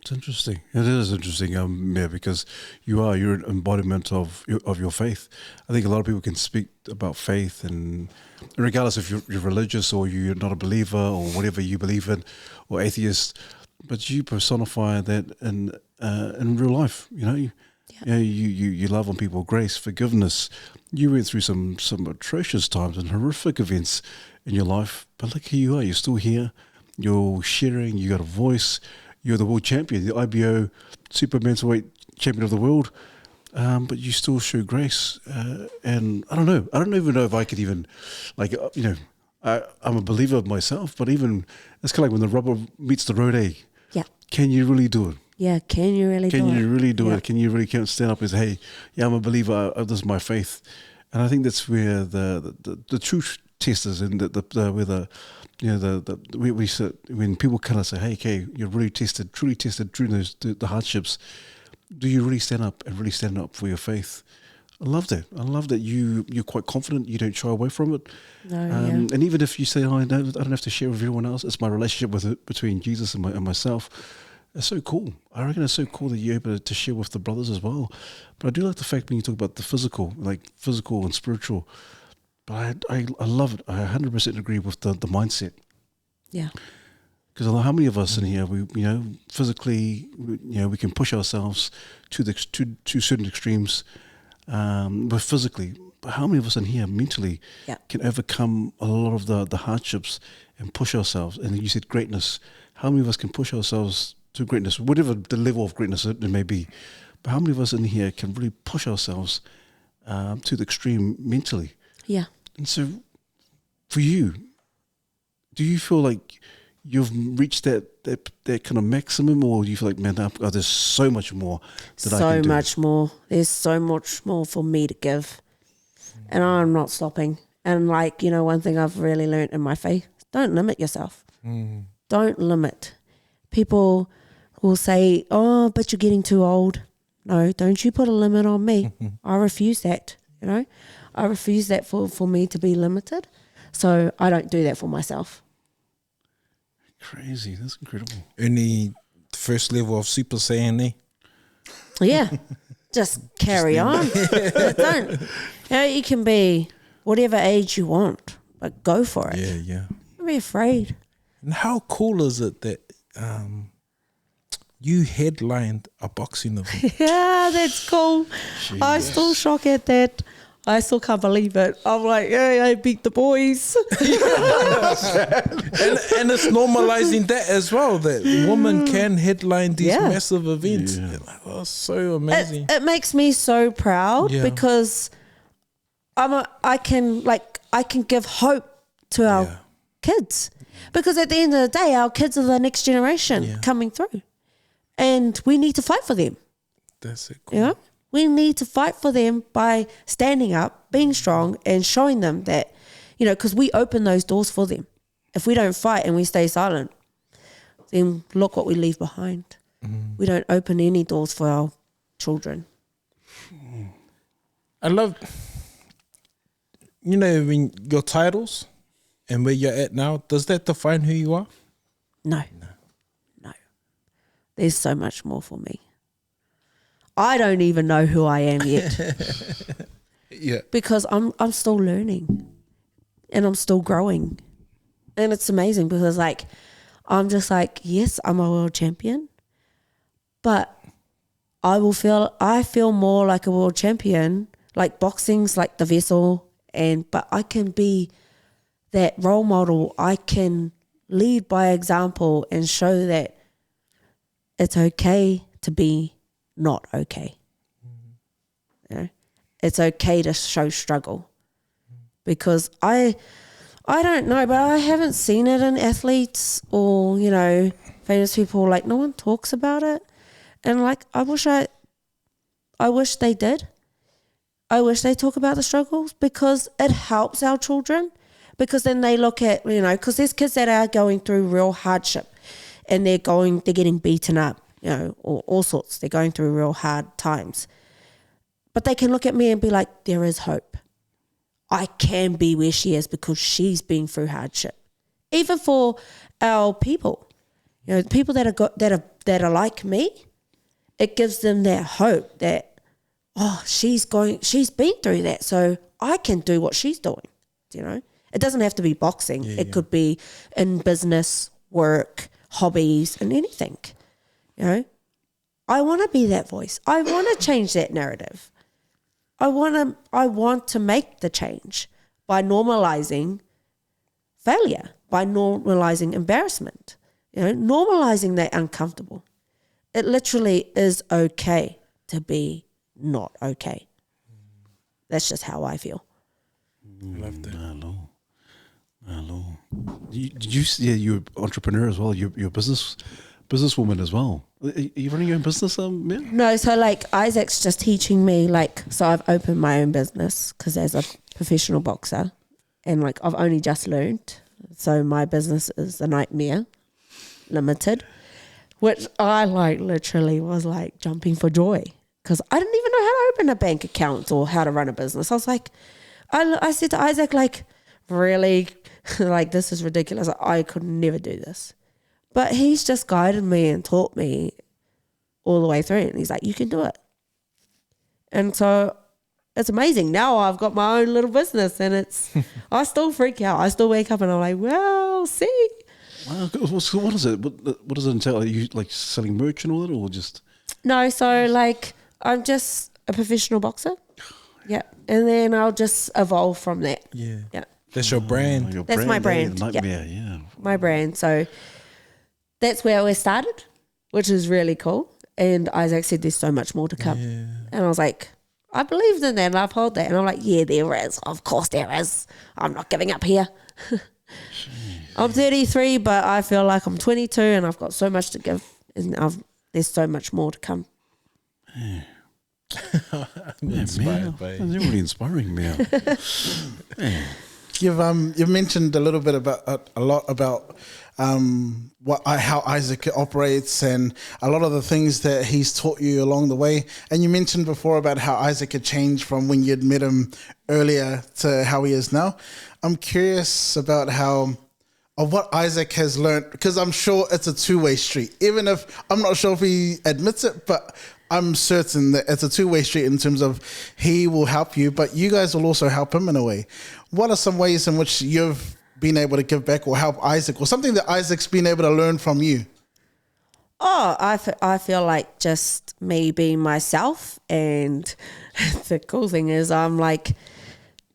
It's interesting. It is interesting, yeah, because you're an embodiment of your faith. I think a lot of people can speak about faith, and regardless if you're religious or you're not a believer or whatever you believe in, or atheist, but you personify that in real life. You know, you love on people, grace, forgiveness. You went through some atrocious times and horrific events in your life, but look who you are. You're still here. You're sharing. You got a voice. You're the world champion, the IBO super bantamweight champion of the world, but you still show grace. And I don't know. I don't even know if I could even, like, you know, I'm a believer of myself, but even, it's kind of like when the rubber meets the road, Yeah. Can you really do it? Yeah, can you really do it? Can you really do Yeah. it? Can you really stand up and say, hey, yeah, I'm a believer, this is my faith. And I think that's where the true test is, and where the you know, we sit, when people kind of say, hey, okay, you're really truly tested during the hardships, do you really stand up and really stand up for your faith? I love that. I love that you're quite confident. You don't shy away from it. No, And even if you say, oh, I don't have to share with everyone else, it's my relationship with it between Jesus and myself. It's so cool. I reckon it's so cool that you're able to share with the brothers as well. But I do like the fact when you talk about the physical and spiritual. But I love it. I 100% agree with the mindset. Yeah. Because how many of us in here, we physically, we can push ourselves to certain extremes, but physically. But how many of us in here mentally can overcome a lot of the hardships and push ourselves? And you said greatness. How many of us can push ourselves to greatness, whatever the level of greatness it may be? But how many of us in here can really push ourselves to the extreme mentally? Yeah. And so, for you, do you feel like you've reached that kind of maximum, or do you feel like, man, there's so much more that I can do? So much more. There's so much more for me to give. And I'm not stopping. And like, one thing I've really learned in my faith, don't limit yourself. Don't limit. People will say, oh, but you're getting too old. No, don't you put a limit on me. I refuse that, I refuse that for me to be limited. So I don't do that for myself. Crazy. That's incredible. Only first level of Super Saiyan, eh? Yeah. Just carry on. Don't. You can be whatever age you want, but go for it. Yeah. Don't be afraid. And how cool is it that you headlined a boxing event? Yeah, that's cool. Jeez. I still shock at that. I still can't believe it. I'm like, yeah, I beat the boys. and it's normalizing that as well, that women can headline these massive events. Yeah. Oh, so amazing. It makes me so proud because I can give hope to our kids, because at the end of the day, our kids are the next generation coming through, and we need to fight for them. That's it. Cool. We need to fight for them by standing up, being strong, and showing them that, because we open those doors for them. If we don't fight and we stay silent, then look what we leave behind. We don't open any doors for our children. I love, when your titles and where you're at now, does that define who you are? No. There's so much more for me. I don't even know who I am yet. Yeah. because I'm still learning and I'm still growing. And it's amazing because like I'm just like, yes, I'm a world champion, but I feel more like a world champion. Like boxing's like the vessel, but I can be that role model. I can lead by example and show that it's okay to be not okay. You know? It's okay to show struggle, because I don't know, but I haven't seen it in athletes or, you know, famous people. Like no one talks about it. And like, I wish they did. I wish they talk about the struggles, because it helps our children, because then they look at, you know, because there's kids that are going through real hardship and they're getting beaten up, you know, or all sorts. They're going through real hard times. But they can look at me and be like, there is hope. I can be where she is because she's been through hardship. Even for our people, you know, people that are like me, it gives them that hope that, oh, she's been through that, so I can do what she's doing. You know, it doesn't have to be boxing. It could be in business, work, hobbies, and anything. You know, I want to be that voice. I want to change that narrative. I want to make the change by normalizing failure, by normalizing embarrassment, you know, normalizing that uncomfortable. It literally is okay to be not okay. That's just how I feel. Love that. Hello. You're an entrepreneur as well. You're a businesswoman as well. Are you running your own business, Mea? No, so like Isaac's just teaching me, like, so I've opened my own business because as a professional boxer, and like I've only just learned. So my business is the Nightmare Limited, which I like literally was like jumping for joy, because I didn't even know how to open a bank account or how to run a business. I was like, I said to Isaac, like, really, like, this is ridiculous. I could never do this. But he's just guided me and taught me all the way through. And he's like, you can do it. And so it's amazing. Now I've got my own little business, and I still freak out. I still wake up and I'm like, well, see. Wow. So what is it? What does it entail? Are you like selling merch and all that, or just? No, so like I'm just a professional boxer. Yeah. And then I'll just evolve from that. Yeah. Yeah. That's your brand. That's my brand. Nightmare, yeah. My brand. So that's where we started, which is really cool. And Isaac said there's so much more to come. Yeah. And I was like, I believed in that and I upheld that. And I'm like, yeah, there is. Of course there is. I'm not giving up here. I'm 33, but I feel like I'm 22 and I've got so much to give. And there's so much more to come. Yeah. I'm inspired by That's really inspiring, Mea. Yeah. You've mentioned a little bit about a lot about how Isaac operates and a lot of the things that he's taught you along the way. And you mentioned before about how Isaac had changed from when you'd met him earlier to how he is now. I'm curious about what Isaac has learned, because I'm sure it's a two-way street. Even if I'm not sure if he admits it, but I'm certain that it's a two-way street in terms of he will help you, but you guys will also help him in a way. What are some ways in which you've been able to give back or help Isaac, or something that Isaac's been able to learn from you? Oh, I feel like just me being myself. And the cool thing is I'm like,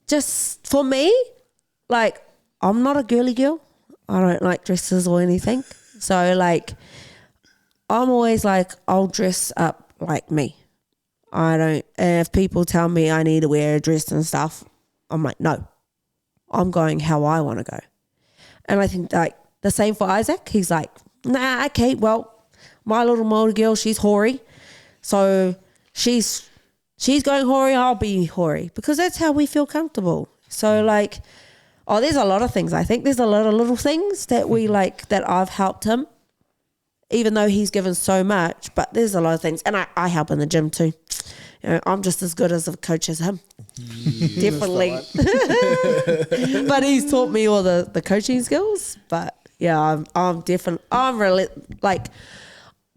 just for me, like, I'm not a girly girl. I don't like dresses or anything. So like, I'm always like, I'll dress up like me. And if people tell me I need to wear a dress and stuff, I'm like, no, I'm going how I want to go. And I think like the same for Isaac. He's like, nah, okay, well, my little Māori girl, she's hoary. So she's going hoary, I'll be hoary, because that's how we feel comfortable. So like, there's a lot of things. I think there's a lot of little things that we like, that I've helped him, even though he's given so much, but there's a lot of things. And I help in the gym too. You know, I'm just as good as a coach as him. Definitely. But he's taught me all the coaching skills. But yeah, I'm really like,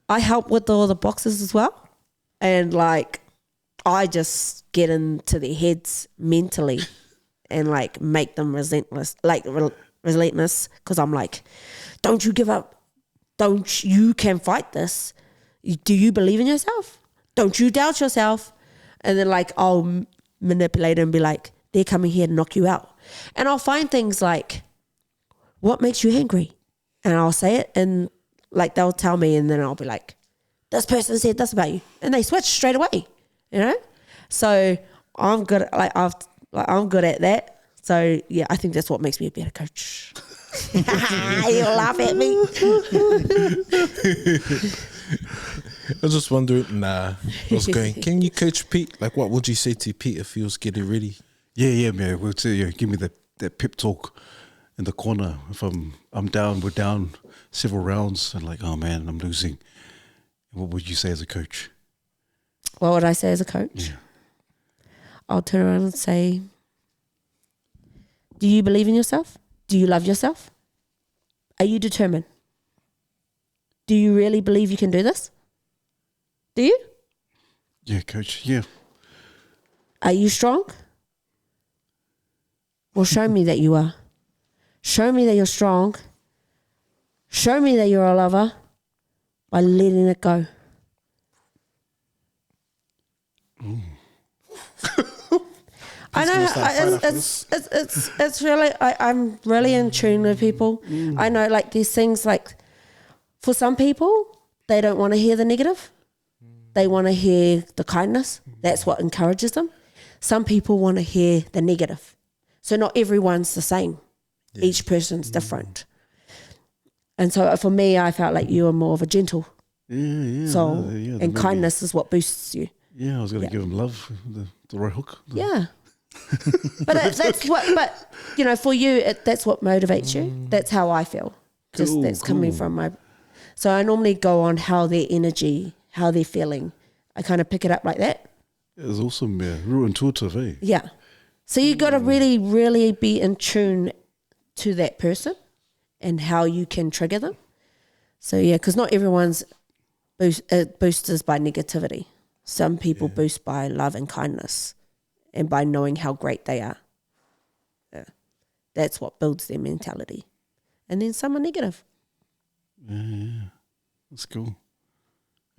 I help with all the boxes as well. And like, I just get into their heads mentally and like make them relentless, because I'm like, don't you give up. You can fight this. Do you believe in yourself? Don't you doubt yourself? And then like I'll manipulate and be like, they're coming here to knock you out. And I'll find things like, what makes you angry? And I'll say it, and like they'll tell me, and then I'll be like, this person said this about you, and they switch straight away, you know. So I'm good at, I'm good at that. So yeah, I think that's what makes me a better coach. You laugh at me. I was just wondering. I was going. Can you coach Pete? Like, what would you say to Pete if he was getting ready? Yeah, man. We'll say, give me that pep talk in the corner. If I'm down, we're down several rounds, and like, oh man, I'm losing. What would you say as a coach? What would I say as a coach? Yeah. I'll turn around and say, do you believe in yourself? Do you love yourself? Are you determined? Do you really believe you can do this? Do you? Yeah, coach. Yeah. Are you strong? Well, show me that you are. Show me that you're strong. Show me that you're a lover by letting it go. I know it's really, I'm really in tune with people. I know like these things, like for some people, they don't want to hear the negative. They want to hear the kindness. That's what encourages them. Some people want to hear the negative. So not everyone's the same. Yeah. Each person's different. And so for me, I felt like you were more of a gentle soul. And kindness is what boosts you. Yeah, I was going to give him love, the right hook. Yeah. But you know, for you, that's what motivates you. That's how I feel. That's coming from my. So I normally go on how their energy, how they're feeling. I kind of pick it up like that. It's awesome, yeah. Real intuitive, eh? Yeah. So you got to really, really be in tune to that person and how you can trigger them. So yeah, because not everyone's boosters by negativity. Some people boost by love and kindness and by knowing how great they are. Yeah. That's what builds their mentality. And then some are negative. Yeah. That's cool.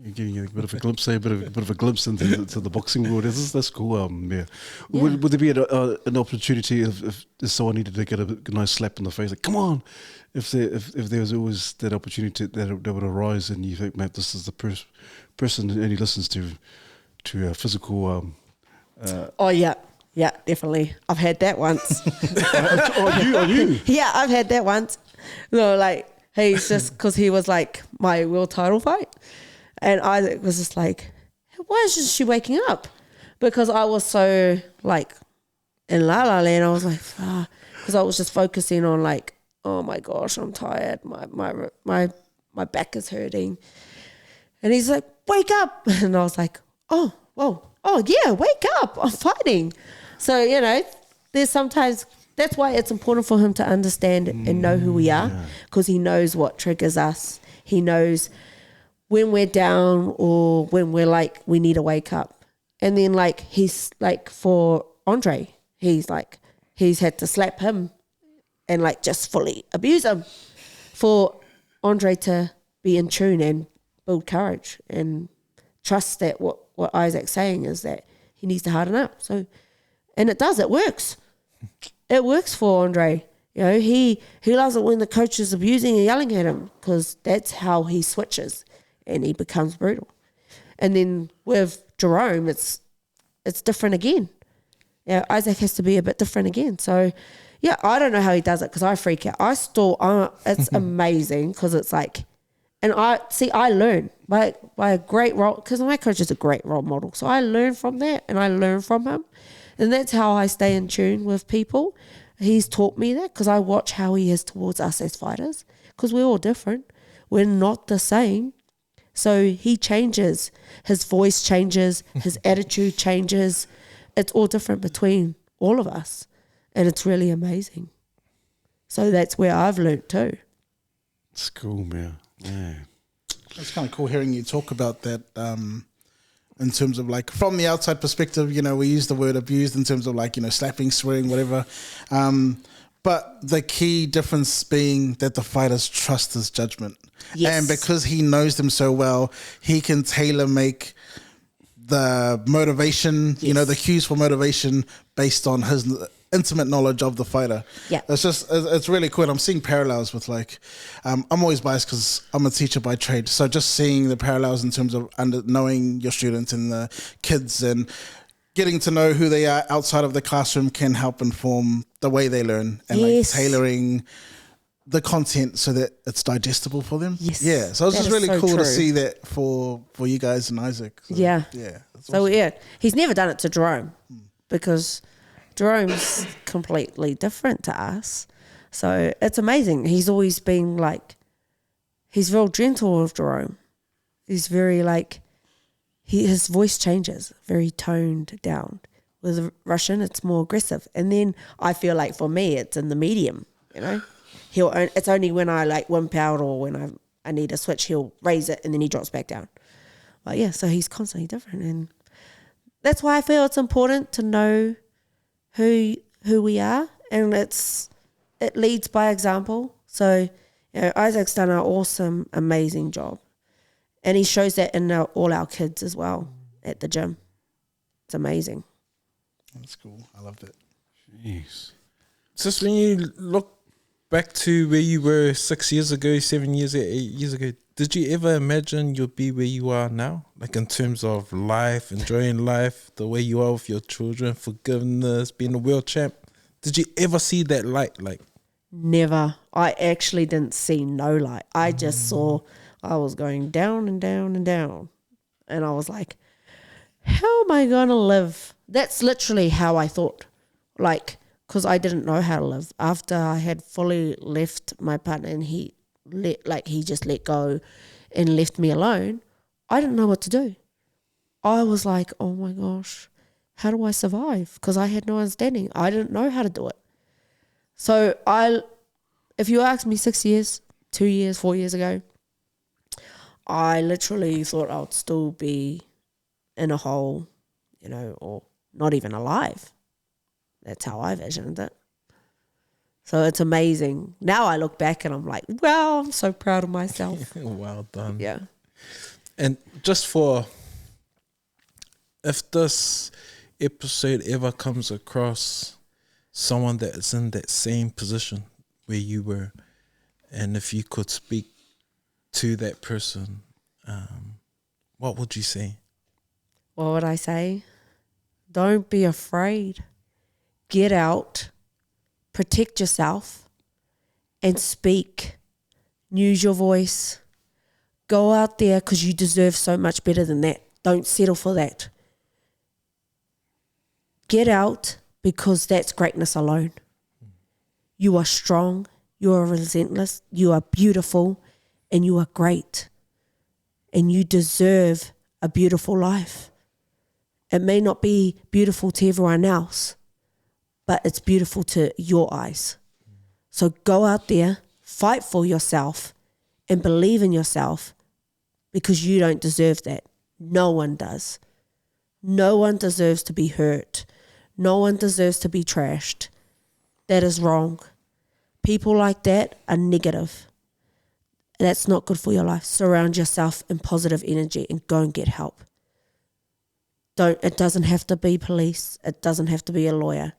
You're giving you a bit of a glimpse, a bit of a glimpse into the boxing world. That's cool. Yeah. Would there be an opportunity if someone needed to get a nice slap in the face? Like, come on! If there was always that opportunity that would arise, and you think, man, this is the person who only listens to physical. Oh yeah, definitely. I've had that once. On you? Yeah, I've had that once. No, like he's just because he was like my world title fight. And I was just like, why isn't she waking up? Because I was so like in la la land. I was like, because I was just focusing on like, oh my gosh, I'm tired. My back is hurting. And he's like, wake up. And I was like, oh yeah, wake up. I'm fighting. So, you know, there's sometimes, that's why it's important for him to understand and know who we are, because he knows what triggers us. He knows when we're down or when we're like, we need to wake up. And then like, he's like for Andre, he's had to slap him and like just fully abuse him for Andre to be in tune and build courage and trust that what Isaac's saying is that he needs to harden up. So, and it works. It works for Andre. You know, he loves it when the coach is abusing and yelling at him, because that's how he switches and he becomes brutal. And then with Jerome, it's different again. Yeah, Isaac has to be a bit different again. So, yeah, I don't know how he does it, because I freak out. It's amazing, because it's like, and I learn by a great role, because my coach is a great role model. So I learn from that, and I learn from him. And that's how I stay in tune with people. He's taught me that, because I watch how he is towards us as fighters, because we're all different. We're not the same. So he changes. His voice changes. His attitude changes. It's all different between all of us. And it's really amazing. So that's where I've learnt too. It's cool, man. Yeah. It's kind of cool hearing you talk about that in terms of like from the outside perspective. You know, we use the word abused in terms of like, you know, slapping, swearing, whatever. But the key difference being that the fighters trust his judgment. Yes. And because he knows them so well, he can tailor make the motivation, you know, the cues for motivation based on his intimate knowledge of the fighter. Yeah. It's really cool. I'm seeing parallels with like, I'm always biased because I'm a teacher by trade. So just seeing the parallels in terms of knowing your students and the kids and getting to know who they are outside of the classroom can help inform the way they learn and like tailoring the content so that it's digestible for them. Yes. Yeah. So it's That just is really so cool true. to see that for you guys and Isaac. So, Yeah. Yeah. That's So awesome. yeah, he's never done it to Jerome because Jerome's completely different to us. So it's amazing. He's always been like, he's real gentle with Jerome. He's very like, his voice changes, very toned down. With Russian, it's more aggressive. And then I feel like for me, it's in the medium, you know. It's only when I like wimp out or when I need a switch, he'll raise it and then he drops back down. But yeah, so he's constantly different. And that's why I feel it's important to know who we are, and it leads by example. So, you know, Isaac's done an awesome, amazing job, and he shows that in all our kids as well at the gym. It's amazing. That's cool. I love that. Jeez. Just when you look back to where you were 6 years ago, 7 years, 8 years ago, did you ever imagine you'll be where you are now? Like in terms of life, enjoying life, the way you are with your children, forgiveness, being a world champ. Did you ever see that light? Like, Never. I actually didn't see no light. I just saw I was going down and down and down. And I was like, how am I going to live? That's literally how I thought. Like, because I didn't know how to live. After I had fully left my partner and he just let go and left me alone, I didn't know what to do. I was like, oh my gosh, how do I survive? Because I had no understanding. I didn't know how to do it. So if you asked me 6 years, 2 years, 4 years ago, I literally thought I would still be in a hole, you know, or not even alive. That's how I visioned it. So it's amazing. Now I look back and I'm like, wow, I'm so proud of myself. well done. Yeah. And just for, if this episode ever comes across someone that is in that same position where you were, and if you could speak to that person, what would you say? What would I say? Don't be afraid. Get out, protect yourself, and speak. Use your voice. Go out there because you deserve so much better than that. Don't settle for that. Get out because that's greatness alone. You are strong, you are relentless, you are beautiful, and you are great. And you deserve a beautiful life. It may not be beautiful to everyone else, but it's beautiful to your eyes. So go out there, fight for yourself, and believe in yourself because you don't deserve that. No one does. No one deserves to be hurt. No one deserves to be trashed. That is wrong. People like that are negative. That's not good for your life. Surround yourself in positive energy and go and get help. It doesn't have to be police. It doesn't have to be a lawyer.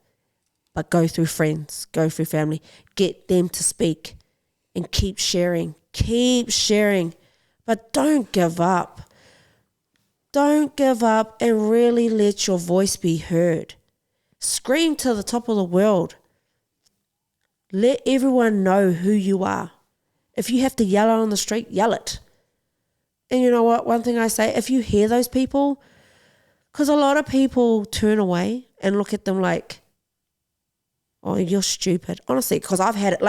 But go through friends, go through family. Get them to speak and keep sharing. Keep sharing. But don't give up. Don't give up and really let your voice be heard. Scream to the top of the world. Let everyone know who you are. If you have to yell out on the street, yell it. And you know what? One thing I say, if you hear those people, because a lot of people turn away and look at them like, oh, you're stupid. Honestly, because I've had it,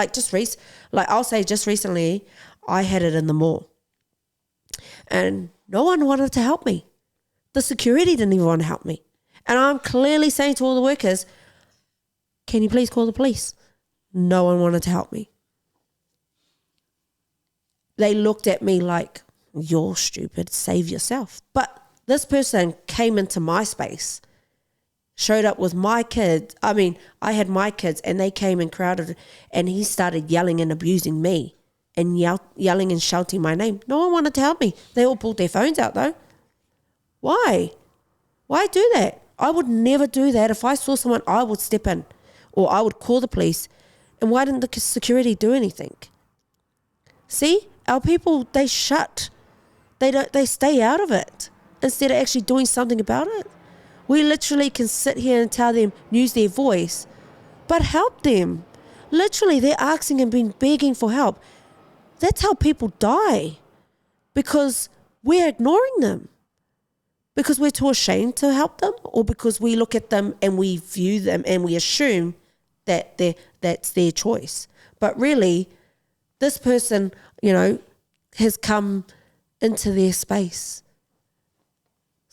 I'll say just recently, I had it in the mall. And no one wanted to help me. The security didn't even want to help me. And I'm clearly saying to all the workers, can you please call the police? No one wanted to help me. They looked at me like, you're stupid, save yourself. But This person came into my space, showed up with my kids. I mean, I had my kids and they came and crowded, and he started yelling and abusing me and yelling and shouting my name. No one wanted to help me. They all pulled their phones out though. Why? Why do that? I would never do that. If I saw someone, I would step in or I would call the police. And why didn't the security do anything? See, our people, they shut. They stay out of it instead of actually doing something about it. We literally can sit here and tell them, use their voice, but help them. Literally, they're asking and being begging for help. That's how people die, because we're ignoring them, because we're too ashamed to help them, or because we look at them and we view them and we assume that that's their choice. But really, this person, has come into their space.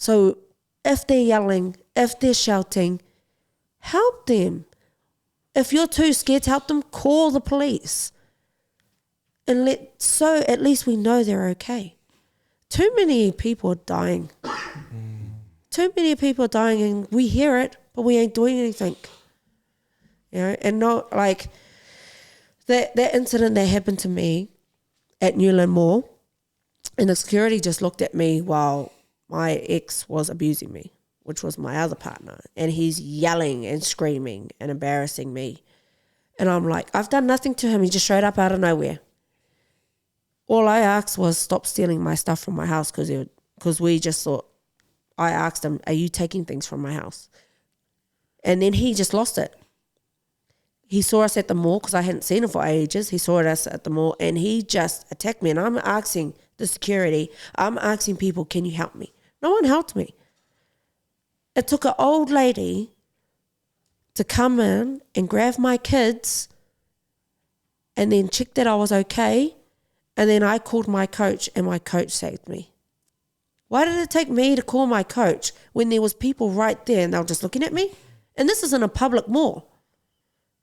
So if they're yelling, if they're shouting, help them. If you're too scared to help them, call the police. And so at least we know they're okay. Too many people are dying. Too many people are dying, and we hear it, but we ain't doing anything. And not like that incident that happened to me at Newland Mall, and the security just looked at me while my ex was abusing me, which was my other partner, and he's yelling and screaming and embarrassing me. And I'm like, I've done nothing to him. He just showed up out of nowhere. All I asked was stop stealing my stuff from my house, because we just thought, I asked him, are you taking things from my house? And then he just lost it. He saw us at the mall, because I hadn't seen him for ages. He saw us at the mall and he just attacked me. And I'm asking the security, I'm asking people, can you help me? No one helped me. It took an old lady to come in and grab my kids and then check that I was okay. And then I called my coach, and my coach saved me. Why did it take me to call my coach when there was people right there and they were just looking at me? And this is in a public mall.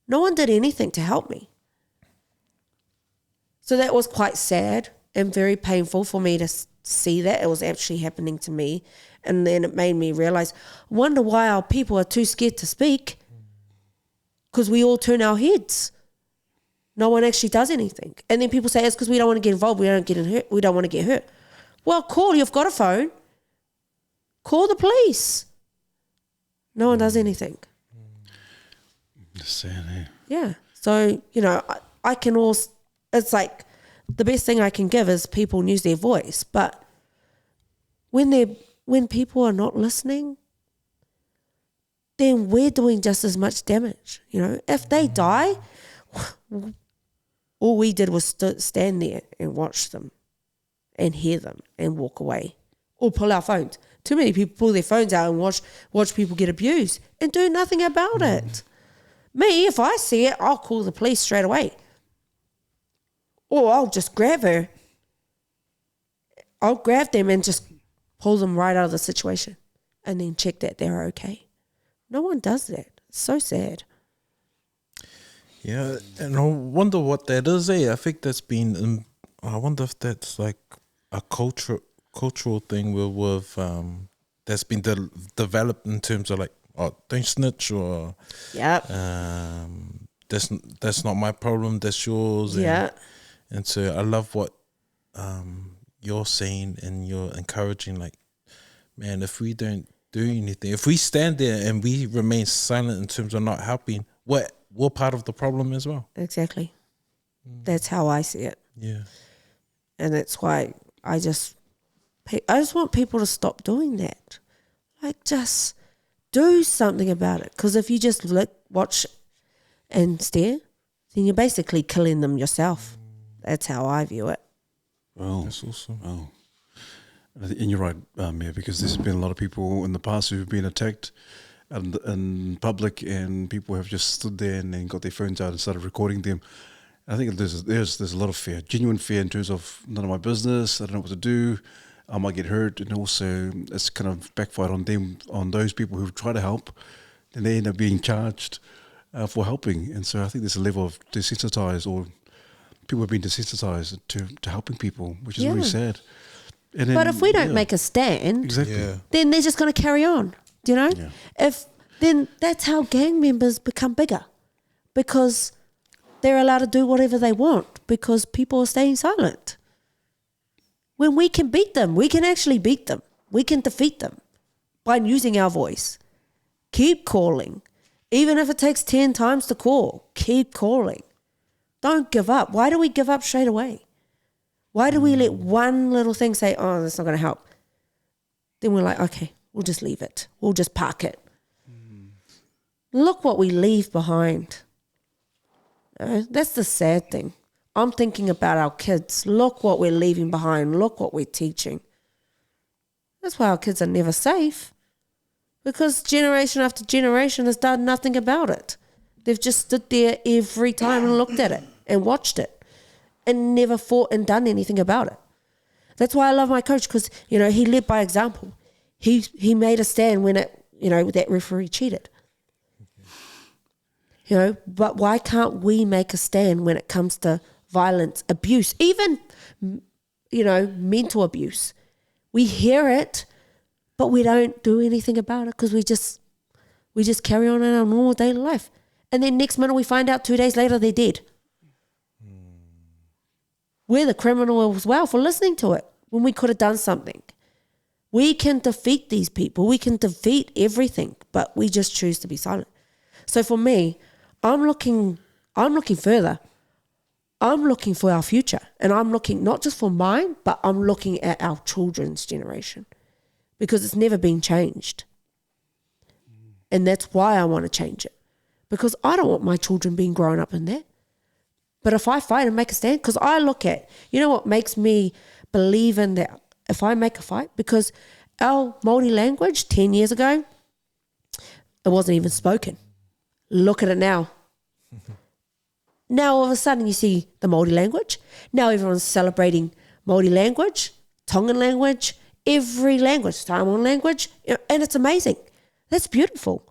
No one did anything to help me. So that was quite sad and very painful for me to see that it was actually happening to me. And then it made me realize, wonder why our people are too scared to speak, because we all turn our heads. No one actually does anything. And then people say it's because we don't want to get involved. We don't want to get hurt. Well, you've got a phone. Call the police. No one does anything. It's sad, eh? Yeah. So, I can also, it's like the best thing I can give is people use their voice. But when people are not listening, then we're doing just as much damage. If they die, all we did was stand there and watch them and hear them and walk away, or pull our phones. Too many people pull their phones out and watch people get abused and do nothing about it. Me, if I see it, I'll call the police straight away. Or I'll just grab her. I'll grab them and just pull them right out of the situation and then check that they're okay. No one does that. It's so sad. Yeah, and I wonder what that is, eh? I think that's been, I wonder if that's like a cultural thing with that's been developed in terms of like, don't snitch, or Yep. That's not my problem, that's yours. Yeah. And so I love what you're saying, and you're encouraging, like, man, if we don't do anything, if we stand there and we remain silent in terms of not helping, we're part of the problem as well. Exactly. That's how I see it. Yeah. And that's why I just want people to stop doing that. Like, just do something about it. Because if you just watch and stare, then you're basically killing them yourself. That's how I view it. Well, That's awesome. well. And you're right, Mea, because there's been a lot of people in the past who've been attacked in public, and people have just stood there and then got their phones out and started recording them. I think there's a lot of fear, genuine fear, in terms of none of my business, I don't know what to do, I might get hurt, and also it's kind of backfired on them, on those people who try to help, and they end up being charged for helping. And so I think there's a level of desensitized, or people have been desensitized to helping people, which is really sad. And then, But if we don't make a stand, exactly. Yeah. then they're just going to carry on, you know? Yeah. Then that's how gang members become bigger, because they're allowed to do whatever they want because people are staying silent. When we can beat them, we can actually beat them. We can defeat them by using our voice. Keep calling. Even if it takes 10 times to call, keep calling. Don't give up. Why do we give up straight away? Why do we let one little thing say, oh, that's not going to help? Then we're like, okay, we'll just leave it. We'll just park it. Look what we leave behind. That's the sad thing. I'm thinking about our kids. Look what we're leaving behind. Look what we're teaching. That's why our kids are never safe, because generation after generation has done nothing about it. They've just stood there every time and looked at it and watched it and never fought and done anything about it. That's why I love my coach, because, you know, he led by example. He made a stand when that referee cheated. You know, but why can't we make a stand when it comes to violence, abuse, even, you know, mental abuse? We hear it, but we don't do anything about it because we just carry on in our normal daily life. And then next minute we find out 2 days later they're dead. We're the criminal as well for listening to it when we could have done something. We can defeat these people. We can defeat everything, but we just choose to be silent. So for me, I'm looking further. I'm looking for our future, and I'm looking not just for mine, but I'm looking at our children's generation, because it's never been changed. And that's why I want to change it, because I don't want my children being grown up in that. But if I fight and make a stand, because I look at, you know what makes me believe in that, if I make a fight, because our Māori language 10 years ago, it wasn't even spoken. Look at it now. Now all of a sudden you see the Māori language. Now everyone's celebrating Māori language, Tongan language, every language, Samoan language, and it's amazing. That's beautiful.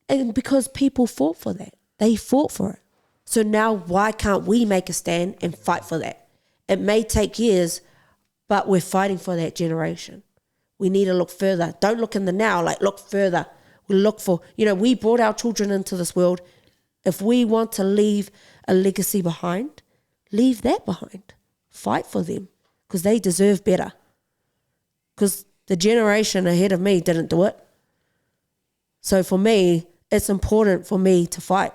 And because people fought for that. They fought for it. So now why can't we make a stand and fight for that? It may take years, but we're fighting for that generation. We need to look further. Don't look in the now, like look further. We look for, we brought our children into this world. If we want to leave a legacy behind, leave that behind. Fight for them, because they deserve better. Because the generation ahead of me didn't do it. So for me, it's important for me to fight.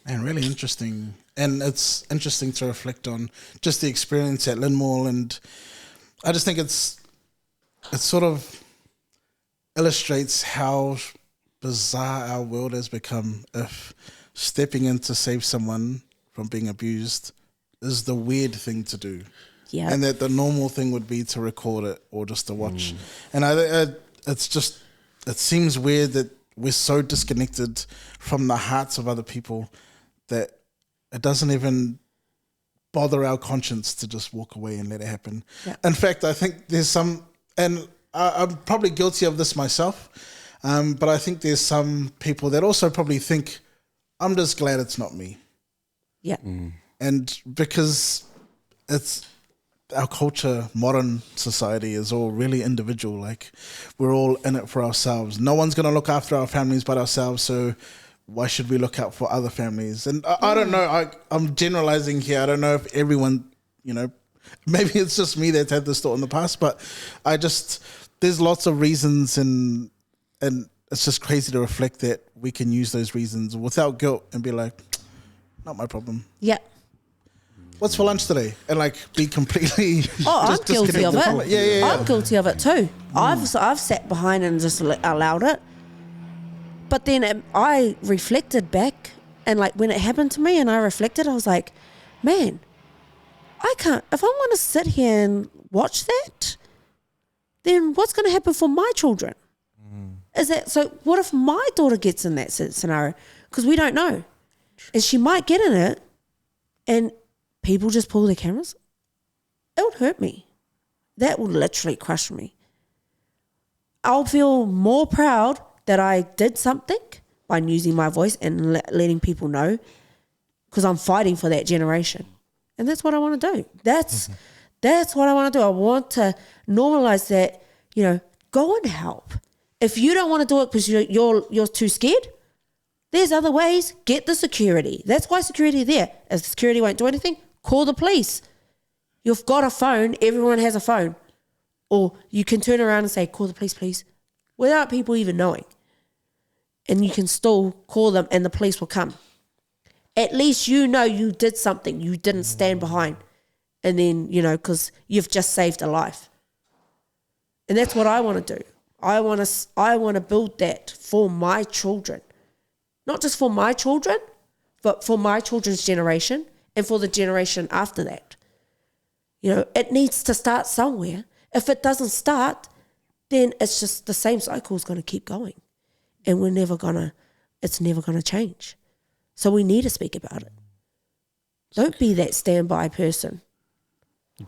And really interesting. And it's interesting to reflect on just the experience at Linmore. And I just think it sort of illustrates how bizarre our world has become if stepping in to save someone from being abused is the weird thing to do. Yeah. And that the normal thing would be to record it or just to watch. And it seems weird that we're so disconnected from the hearts of other people that it doesn't even bother our conscience to just walk away and let it happen. Yeah. In fact, I think there's some, and I'm probably guilty of this myself, but I think there's some people that also probably think, I'm just glad it's not me. Yeah. And because it's our culture, modern society is all really individual. Like we're all in it for ourselves. No one's going to look after our families but ourselves. So why should we look out for other families? And I don't know. I'm generalizing here. I don't know if everyone, maybe it's just me that's had this thought in the past, but there's lots of reasons and it's just crazy to reflect that we can use those reasons without guilt and be like, not my problem. Yeah. What's for lunch today? And be completely. I'm guilty of it. Yeah. I'm guilty of it too. I've sat behind and just allowed it. But then I reflected back, and when it happened to me and I reflected, I was like, man, I can't, if I want to sit here and watch that, then what's going to happen for my children? So what if my daughter gets in that scenario? Because we don't know. And she might get in it and people just pull their cameras. It would hurt me. That would literally crush me. I'll feel more proud that I did something by using my voice and letting people know, because I'm fighting for that generation. And that's what I want to do. That's what I want to do. I want to normalize that, go and help. If you don't want to do it because you're too scared, there's other ways. Get the security. That's why security is there. If the security won't do anything, call the police. You've got a phone. Everyone has a phone. Or you can turn around and say, call the police, please, without people even knowing. And you can still call them and the police will come. At least you know you did something. You didn't stand behind. And then, because you've just saved a life. And that's what I want to do. I want to build that for my children. Not just for my children, but for my children's generation and for the generation after that. It needs to start somewhere. If it doesn't start, then it's just the same cycle is going to keep going. And it's never going to change. So we need to speak about it. Don't be that standby person.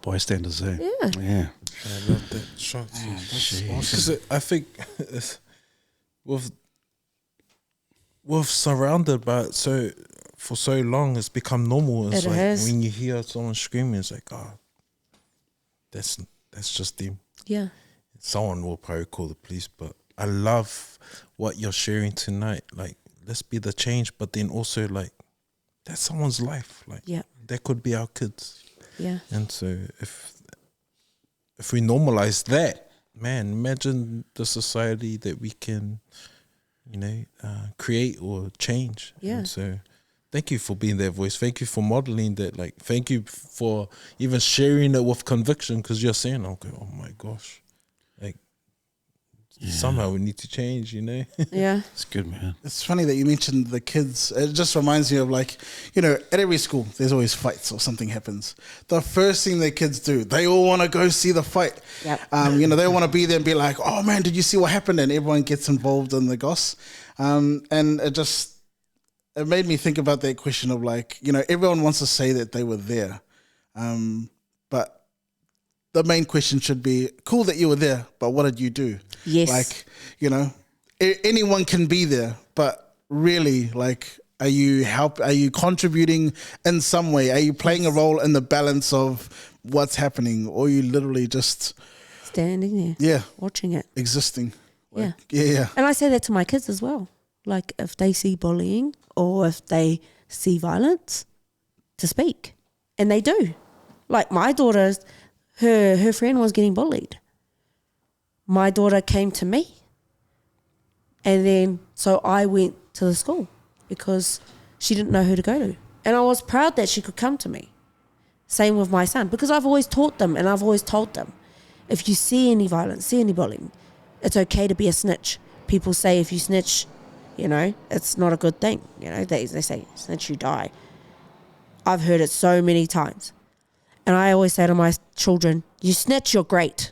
Bystanders, eh? Yeah. Yeah. I love that shot. Because I think we've surrounded by it for so long, it's become normal. It's It like has. when you hear someone screaming, it's like, that's just them. Yeah. Someone will probably call the police, but I love what you're sharing tonight. Like, let's be the change, but then also like that's someone's life. Like, Yeah. that could be our kids. Yeah. And so if we normalize that, man, imagine the society that we can, create or change. Yeah. And so thank you for being that voice. Thank you for modeling that. Like, thank you for even sharing it with conviction, because you're saying, okay, oh my gosh, like somehow we need to change, Yeah. It's good, man. It's funny that you mentioned the kids. It just reminds me of at every school, there's always fights or something happens. The first thing the kids do, they all want to go see the fight. Yep. They want to be there and be like, oh man, did you see what happened? And everyone gets involved in the goss. And it made me think about that question of everyone wants to say that they were there. But the main question should be, cool that you were there, but what did you do? Yes. Anyone can be there, but really, are you contributing in some way? Are you playing a role in the balance of what's happening? Or are you literally just Standing there. Watching it. Existing? Yeah. Yeah. And I say that to my kids as well. Like, if they see bullying or if they see violence, to speak. And they do. Like, my daughter, her friend was getting bullied. My daughter came to me. And then, so I went to the school because she didn't know who to go to. And I was proud that she could come to me. Same with my son, because I've always taught them and I've always told them, if you see any violence, see any bullying, it's okay to be a snitch. People say if you snitch, it's not a good thing. They say, snitch, you die. I've heard it so many times. And I always say to my children, you snitch, you're great.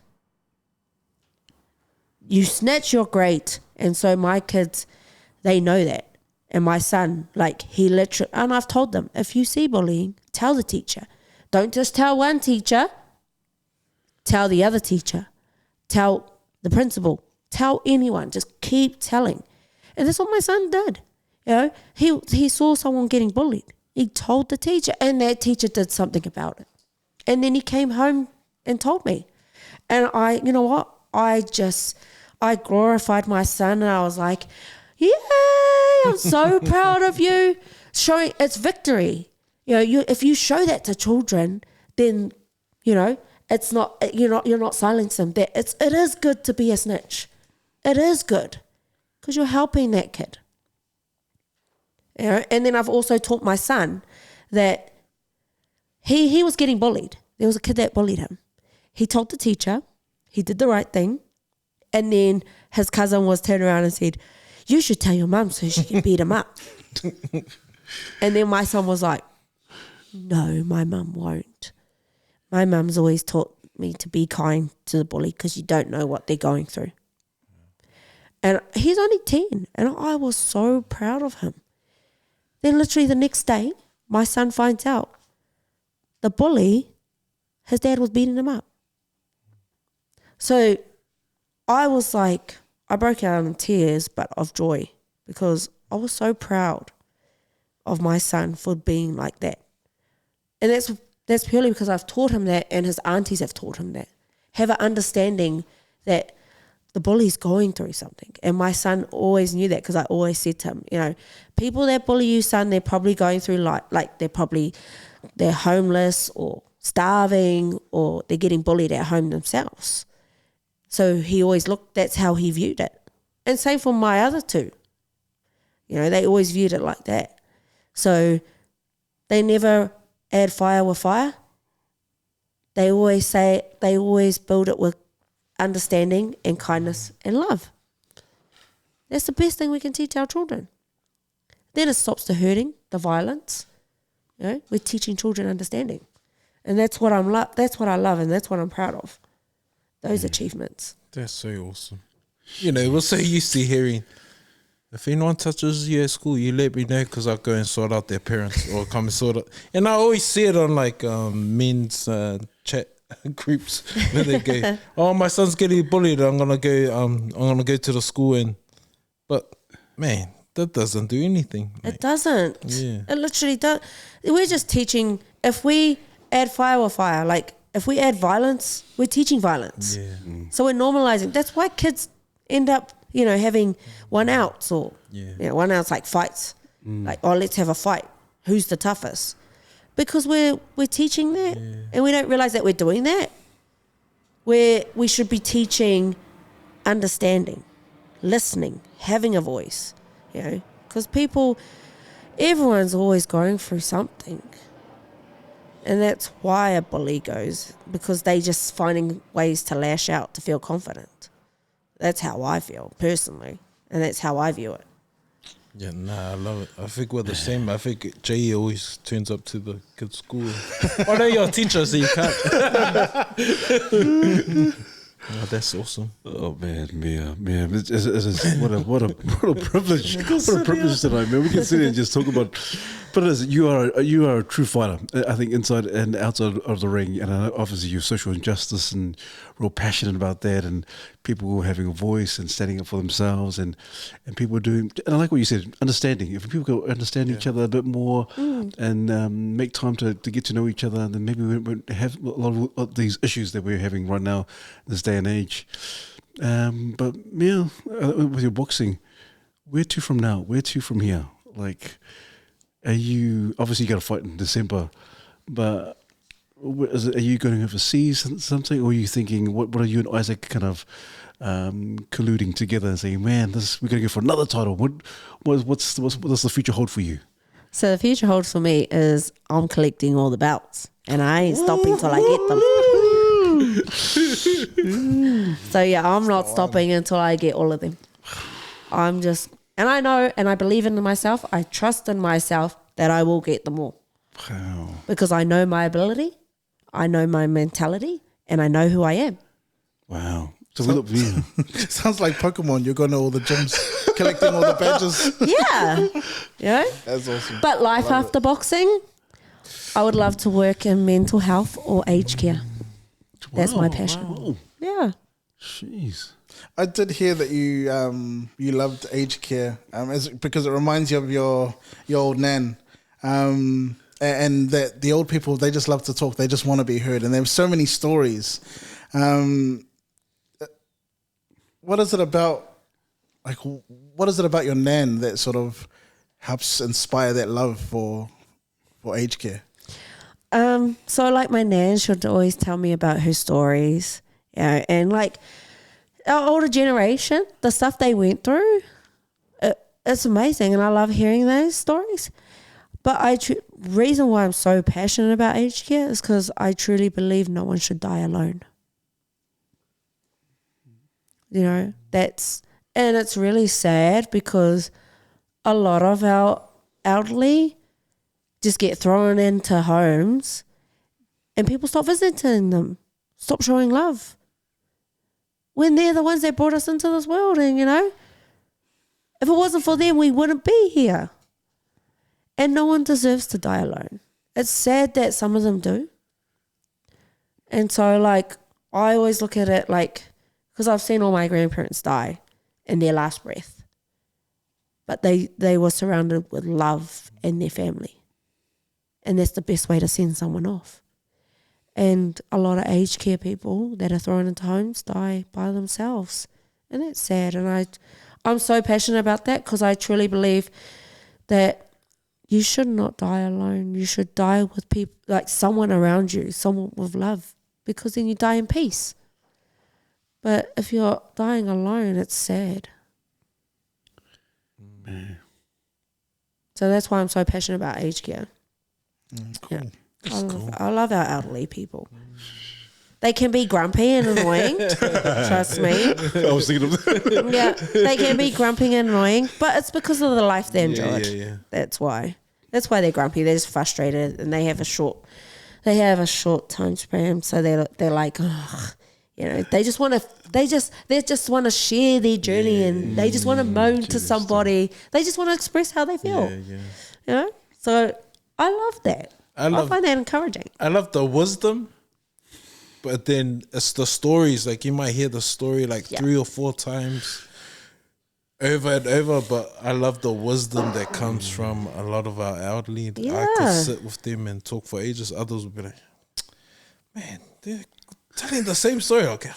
You snitch, you're great. And so my kids, they know that. And my son, he literally, and I've told them, if you see bullying, tell the teacher. Don't just tell one teacher. Tell the other teacher. Tell the principal. Tell anyone. Just keep telling. And that's what my son did. He saw someone getting bullied. He told the teacher, and that teacher did something about it. And then he came home and told me. And you know what? I glorified my son, and I was like, yay, I'm so proud of you. Showing it's victory. If you show that to children, then, it's not, you're not silencing them. It is good to be a snitch. It is good because you're helping that kid. And then I've also taught my son that he was getting bullied. There was a kid that bullied him. He told the teacher, he did the right thing, and then his cousin was turned around and said, you should tell your mum so she can beat him up. And then my son was like, no, my mum won't. My mum's always taught me to be kind to the bully because you don't know what they're going through. And he's only 10, and I was so proud of him. Then literally the next day, my son finds out the bully, his dad was beating him up. So I was like, I broke out in tears, but of joy, because I was so proud of my son for being like that. And that's purely because I've taught him that, and his aunties have taught him that. Have an understanding that the bully's going through something. And my son always knew that, because I always said to him, you know, people that bully you, son, they're probably going through like they're homeless or starving, or they're getting bullied at home themselves. So he always that's how he viewed it. And same for my other two. You know, they always viewed it like that. So they never add fire with fire. They always build it with understanding and kindness and love. That's the best thing we can teach our children. Then it stops the hurting, the violence. You know, we're teaching children understanding. And that's what that's what I love, and that's what I'm proud of. Those achievements. That's so awesome. You know, we're so used to hearing, if anyone touches you at school, you let me know, because I'll go and sort out their parents, or come and sort out. And I always see it on like men's chat groups where they go, "Oh, my son's getting bullied. I'm gonna go to the school." But man, that doesn't do anything. Mate. It doesn't. Yeah. It literally does. We're just teaching. If we add fire with fire, like if we add violence, we're teaching violence. Yeah. So we're normalizing. That's why kids end up, you know, having one outs, or you know, one outs like fights. Like, oh, let's have a fight. Who's the toughest? Because we're teaching that, and we don't realize that we're doing that. We should be teaching understanding, listening, having a voice. You know, because everyone's always going through something. And that's why a bully goes, because they just finding ways to lash out to feel confident. That's how I feel personally, and that's how I view it. Yeah, I love it. I think we're the same. I think Jay always turns up to the kids' school. Oh no, you're a teacher, so you can't. Oh, that's awesome. Oh man, Mea, what a privilege! What a privilege tonight, man. We can sit here and just talk about. But you are a true fighter. I think inside and outside of the ring, and obviously you're social injustice and real passionate about that, and people having a voice and standing up for themselves, and people doing. And I like what you said, understanding. If people go understand each other a bit more, and make time to get to know each other, then maybe we won't have a lot of these issues that we're having right now in this day and age. But Mea, with your boxing, where to from now? Where to from here? Like, are you obviously got to fight in December, but are you going overseas something, or are you thinking what are you and Isaac kind of colluding together and saying, man, we're going to go for another title? What does the future hold for you? So the future holds for me is I'm collecting all the belts, and I ain't stopping till I get them. So yeah, I'm not stopping until I get all of them. And I know, and I believe in myself. I trust in myself that I will get them all. Wow. Because I know my ability, I know my mentality, and I know who I am. Wow. So we look, Sounds like Pokemon. You're going to all the gyms, collecting all the badges. Yeah. You know? That's awesome. But life after boxing, I would love to work in mental health or aged care. That's my passion. Wow. Yeah. Jeez. I did hear that you loved aged care because it reminds you of your old nan, and that the old people, they just love to talk, they just want to be heard, and there's so many stories. What is it about? Like, what is it about your nan that sort of helps inspire that love for aged care? So like my nan should always tell me about her stories, you know, and like our older generation, the stuff they went through, it's amazing, and I love hearing those stories. But reason why I'm so passionate about aged care is because I truly believe no one should die alone. You know, and it's really sad because a lot of our elderly just get thrown into homes and people stop visiting them, stop showing love, when they're the ones that brought us into this world. And, you know, if it wasn't for them, we wouldn't be here. And no one deserves to die alone. It's sad that some of them do. And so, like, I always look at it like, because I've seen all my grandparents die in their last breath. but they were surrounded with love and their family. And that's the best way to send someone off. And a lot of aged care people that are thrown into homes die by themselves. And it's sad. And I'm so passionate about that because I truly believe that you should not die alone. You should die with people, like someone around you, someone with love, because then you die in peace. But if you're dying alone, it's sad. So that's why I'm so passionate about aged care. Cool. Yeah. I love our elderly people. They can be grumpy and annoying. Trust me. I was thinking of that. Yeah, they can be grumpy and annoying, but it's because of the life they endured. Yeah. That's why. That's why they're grumpy. They're just frustrated, and they have a short time span. So they're like, oh, you know, they just want to share their journey, and they just want to moan to somebody. They just want to express how they feel. Yeah. You know, so I love that. I find that encouraging. I love the wisdom, but then it's the stories. Like you might hear the story like 3 or 4 times over and over, but I love the wisdom that comes from a lot of our elderly. I could sit with them and talk for ages. Others would be like, man, they're telling the same story. Okay,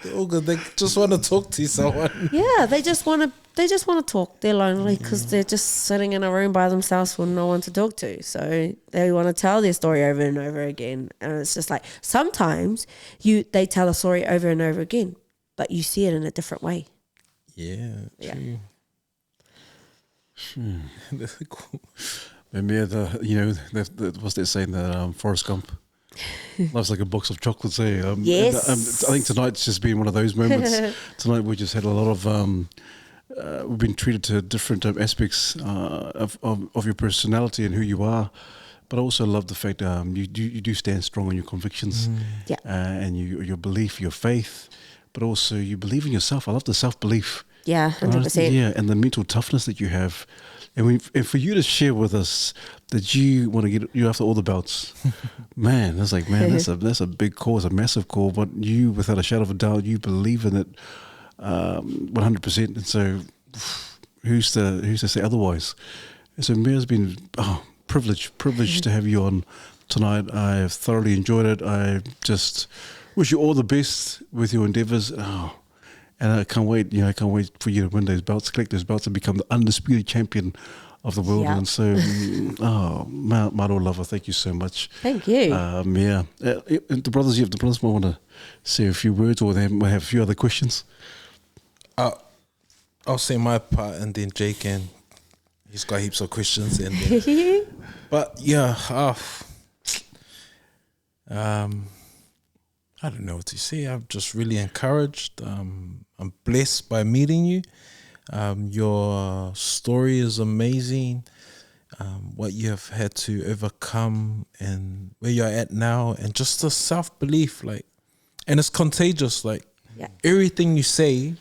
they're all good. They just want to talk to someone. Yeah, they just want to talk. They're lonely because they're just sitting in a room by themselves with no one to talk to. So they want to tell their story over and over again. And it's just like sometimes they tell a story over and over again, but you see it in a different way. Yeah. True. That's cool. And what's that saying that Forrest Gump? Life's like a box of chocolates, eh? Yes. I think tonight's just been one of those moments. Tonight we just had a lot of we've been treated to different aspects of your personality and who you are, but I also love the fact you do stand strong on your convictions, and your belief, your faith, but also you believe in yourself. I love the self-belief. Yeah, 100%. Yeah, and the mental toughness that you have. And for you to share with us that you want to get you after all the belts, man, that's a big call, it's a massive call. But you, without a shadow of a doubt, you believe in it 100%. And so, who's to say otherwise? And so, Mea's been privileged to have you on tonight. I have thoroughly enjoyed it. I just wish you all the best with your endeavours. And I can't wait. I can't wait for you to win those belts, collect those belts, and become the undisputed champion of the world. Yeah. And so, Maro Lover, thank you so much. Thank you. Mea. The brothers might want to say a few words, or they might have a few other questions. I'll say my part, and then Jake he's got heaps of questions. And then, but yeah, I don't know what to say. I'm just really encouraged. I'm blessed by meeting you. Your story is amazing. What you have had to overcome and where you're at now, and just the self-belief, and it's contagious. Everything you say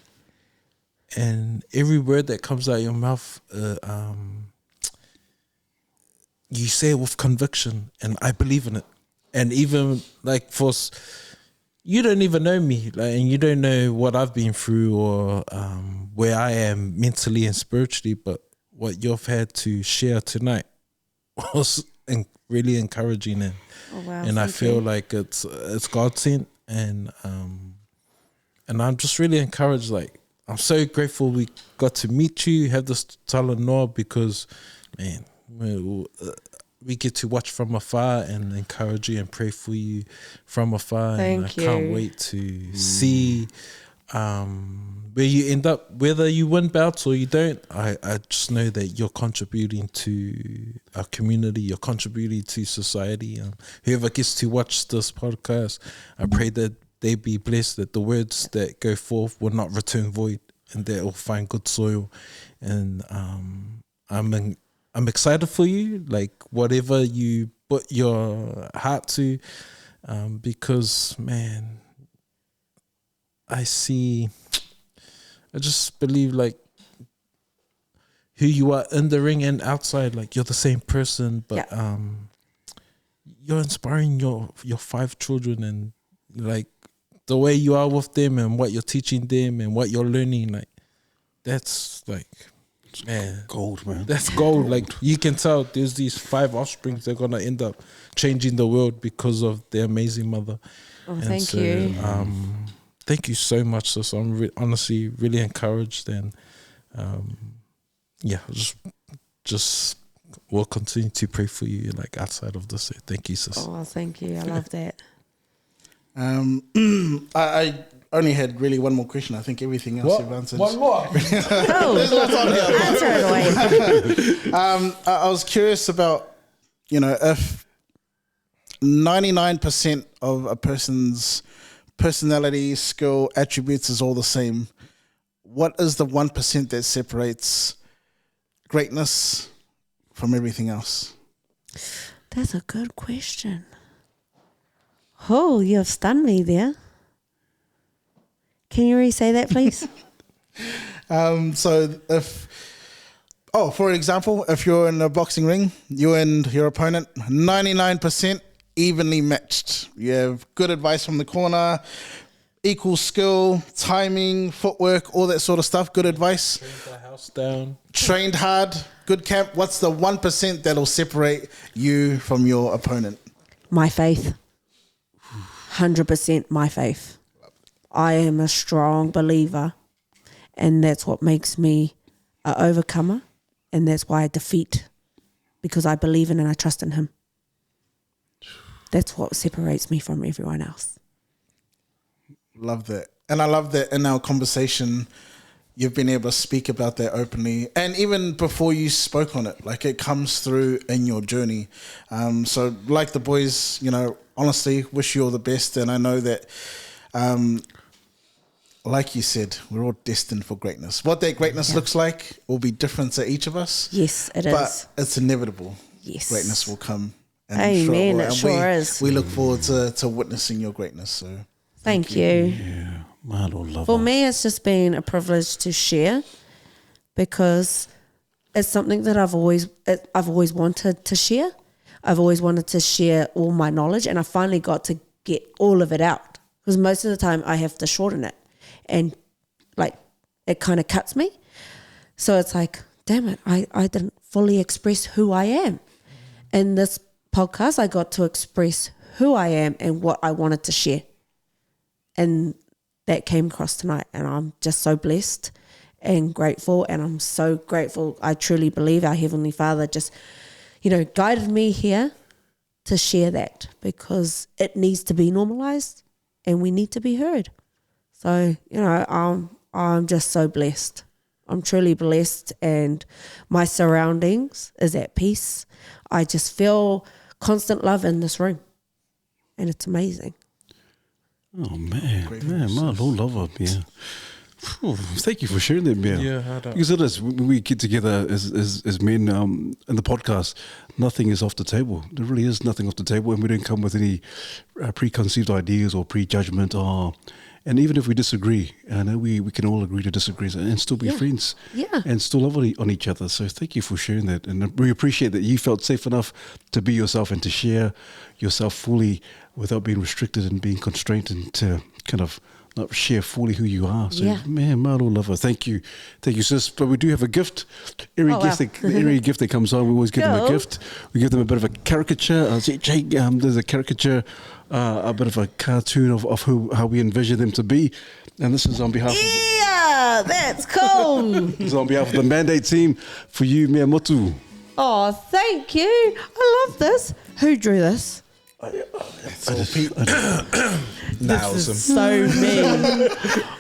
and every word that comes out of your mouth, you say it with conviction, and I believe in it. And even you don't even know me, and you don't know what I've been through or where I am mentally and spiritually, but what you've had to share tonight was really encouraging, and I feel like it's God sent, and I'm just really encouraged. I'm so grateful we got to meet you, have this talanoa, because man, we get to watch from afar and encourage you and pray for you from afar. Thank you. I can't wait to see where you end up, whether you win belts or you don't. I just know that you're contributing to our community, you're contributing to society. Whoever gets to watch this podcast, I pray that they be blessed, that the words that go forth will not return void, and that it will find good soil. And I'm excited for you, whatever you put your heart to, because man, I just believe who you are in the ring and outside, you're the same person, but you're inspiring your 5 children, and the way you are with them and what you're teaching them and what you're learning, that's Man, Gold, man. that's gold. Like you can tell, there's these 5 offsprings. They're gonna end up changing the world because of their amazing mother. Oh, thank you. Thank you so much, sis. I'm honestly really encouraged, and yeah, just we'll continue to pray for you, like outside of this. Thank you, sis. Oh, thank you. I love that. I only had really one more question. I think everything else you've answered. One more. Oh, answer it away. I was curious about, if 99% of a person's personality, skill, attributes is all the same, what is the 1% that separates greatness from everything else? That's a good question. Oh, you have stunned me there. Can you re-say that, please? So for example, if you're in a boxing ring, you and your opponent, 99% evenly matched. You have good advice from the corner, equal skill, timing, footwork, all that sort of stuff, good advice. Train the house down. Trained hard, good camp. What's the 1% that'll separate you from your opponent? My faith. 100% my faith. I am a strong believer, and that's what makes me an overcomer, and that's why I defeat, because I believe in and I trust in him. That's what separates me from everyone else. Love that. And I love that in our conversation, you've been able to speak about that openly. And even before you spoke on it, like it comes through in your journey. So like the boys, honestly, wish you all the best. And I know that, like you said, we're all destined for greatness. What that greatness looks like will be different to each of us. Yes, it but is. It's inevitable. Yes. Greatness will come. And Amen, it and sure is. We look forward to witnessing your greatness. So Thank you. Yeah, my Lord, love For her. me, it's just been a privilege to share, because it's something that I've always wanted to share. I've always wanted to share all my knowledge, and I finally got to get all of it out, because most of the time I have to shorten it, and like it kind of cuts me. So it's like, damn it, I didn't fully express who I am. In this podcast, I got to express who I am and what I wanted to share. And that came across tonight, and I'm just so blessed and grateful, and I'm so grateful. I truly believe our Heavenly Father just, guided me here to share that, because it needs to be normalized and we need to be heard. So, I'm just so blessed. I'm truly blessed, and my surroundings is at peace. I just feel constant love in this room, and it's amazing. Oh, man, my Lord, love her, yeah. Whew, thank you for sharing that, Mea. Yeah, Because it is, when we get together as men in the podcast, nothing is off the table. There really is nothing off the table, and we don't come with any preconceived ideas or prejudgment. And even if we disagree, I know we can all agree to disagree and still be friends, and still love on each other. So thank you for sharing that, and we appreciate that you felt safe enough to be yourself and to share yourself fully without being restricted and being constrained, and to kind of not share fully who you are. So man, my Lord, love her. Thank you, sis. But we do have a gift. Every gift that comes on, we always give them a gift. We give them a bit of a caricature. There's a caricature. A bit of a cartoon of how we envision them to be, and this is on behalf of that's cool. this is on behalf of the Mandate team for you, Mea Motu. Oh, thank you. I love this. Who drew this? It's all This is so me.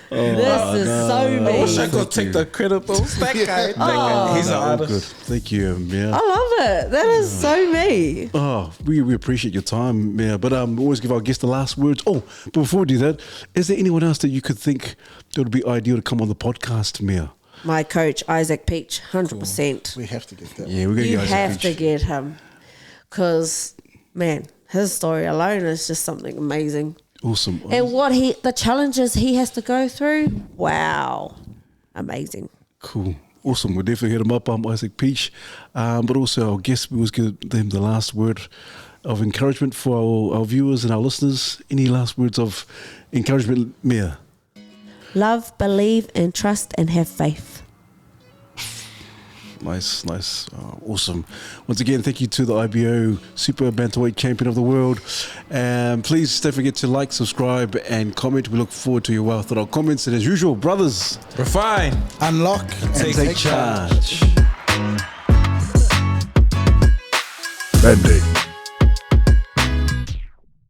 This is so me. I wish I could take the credible. That guy. He's an artist. Good. Thank you, Mea. I love it. That is so me. Oh, we appreciate your time, Mea. But we always give our guests the last words. Oh, but before we do that, is there anyone else that you could think that would be ideal to come on the podcast, Mea? My coach, Isaac Peach, 100%. We have to get that. Yeah, we're going to You get have to get him, because, man, his story alone is just something amazing. Awesome. And the challenges he has to go through, wow, amazing. Cool. Awesome. We'll definitely hit him up. I'm Isaac Peach. But also our guests, we always give them the last word of encouragement for our viewers and our listeners. Any last words of encouragement, Mea? Love, believe, and trust, and have faith. Nice. Awesome. Once again, thank you to the IBO Super Bantamweight Champion of the World. And please don't forget to like, subscribe, and comment. We look forward to your well-thought-out comments. And as usual, brothers, Refine. Unlock and take charge. Band-Aid.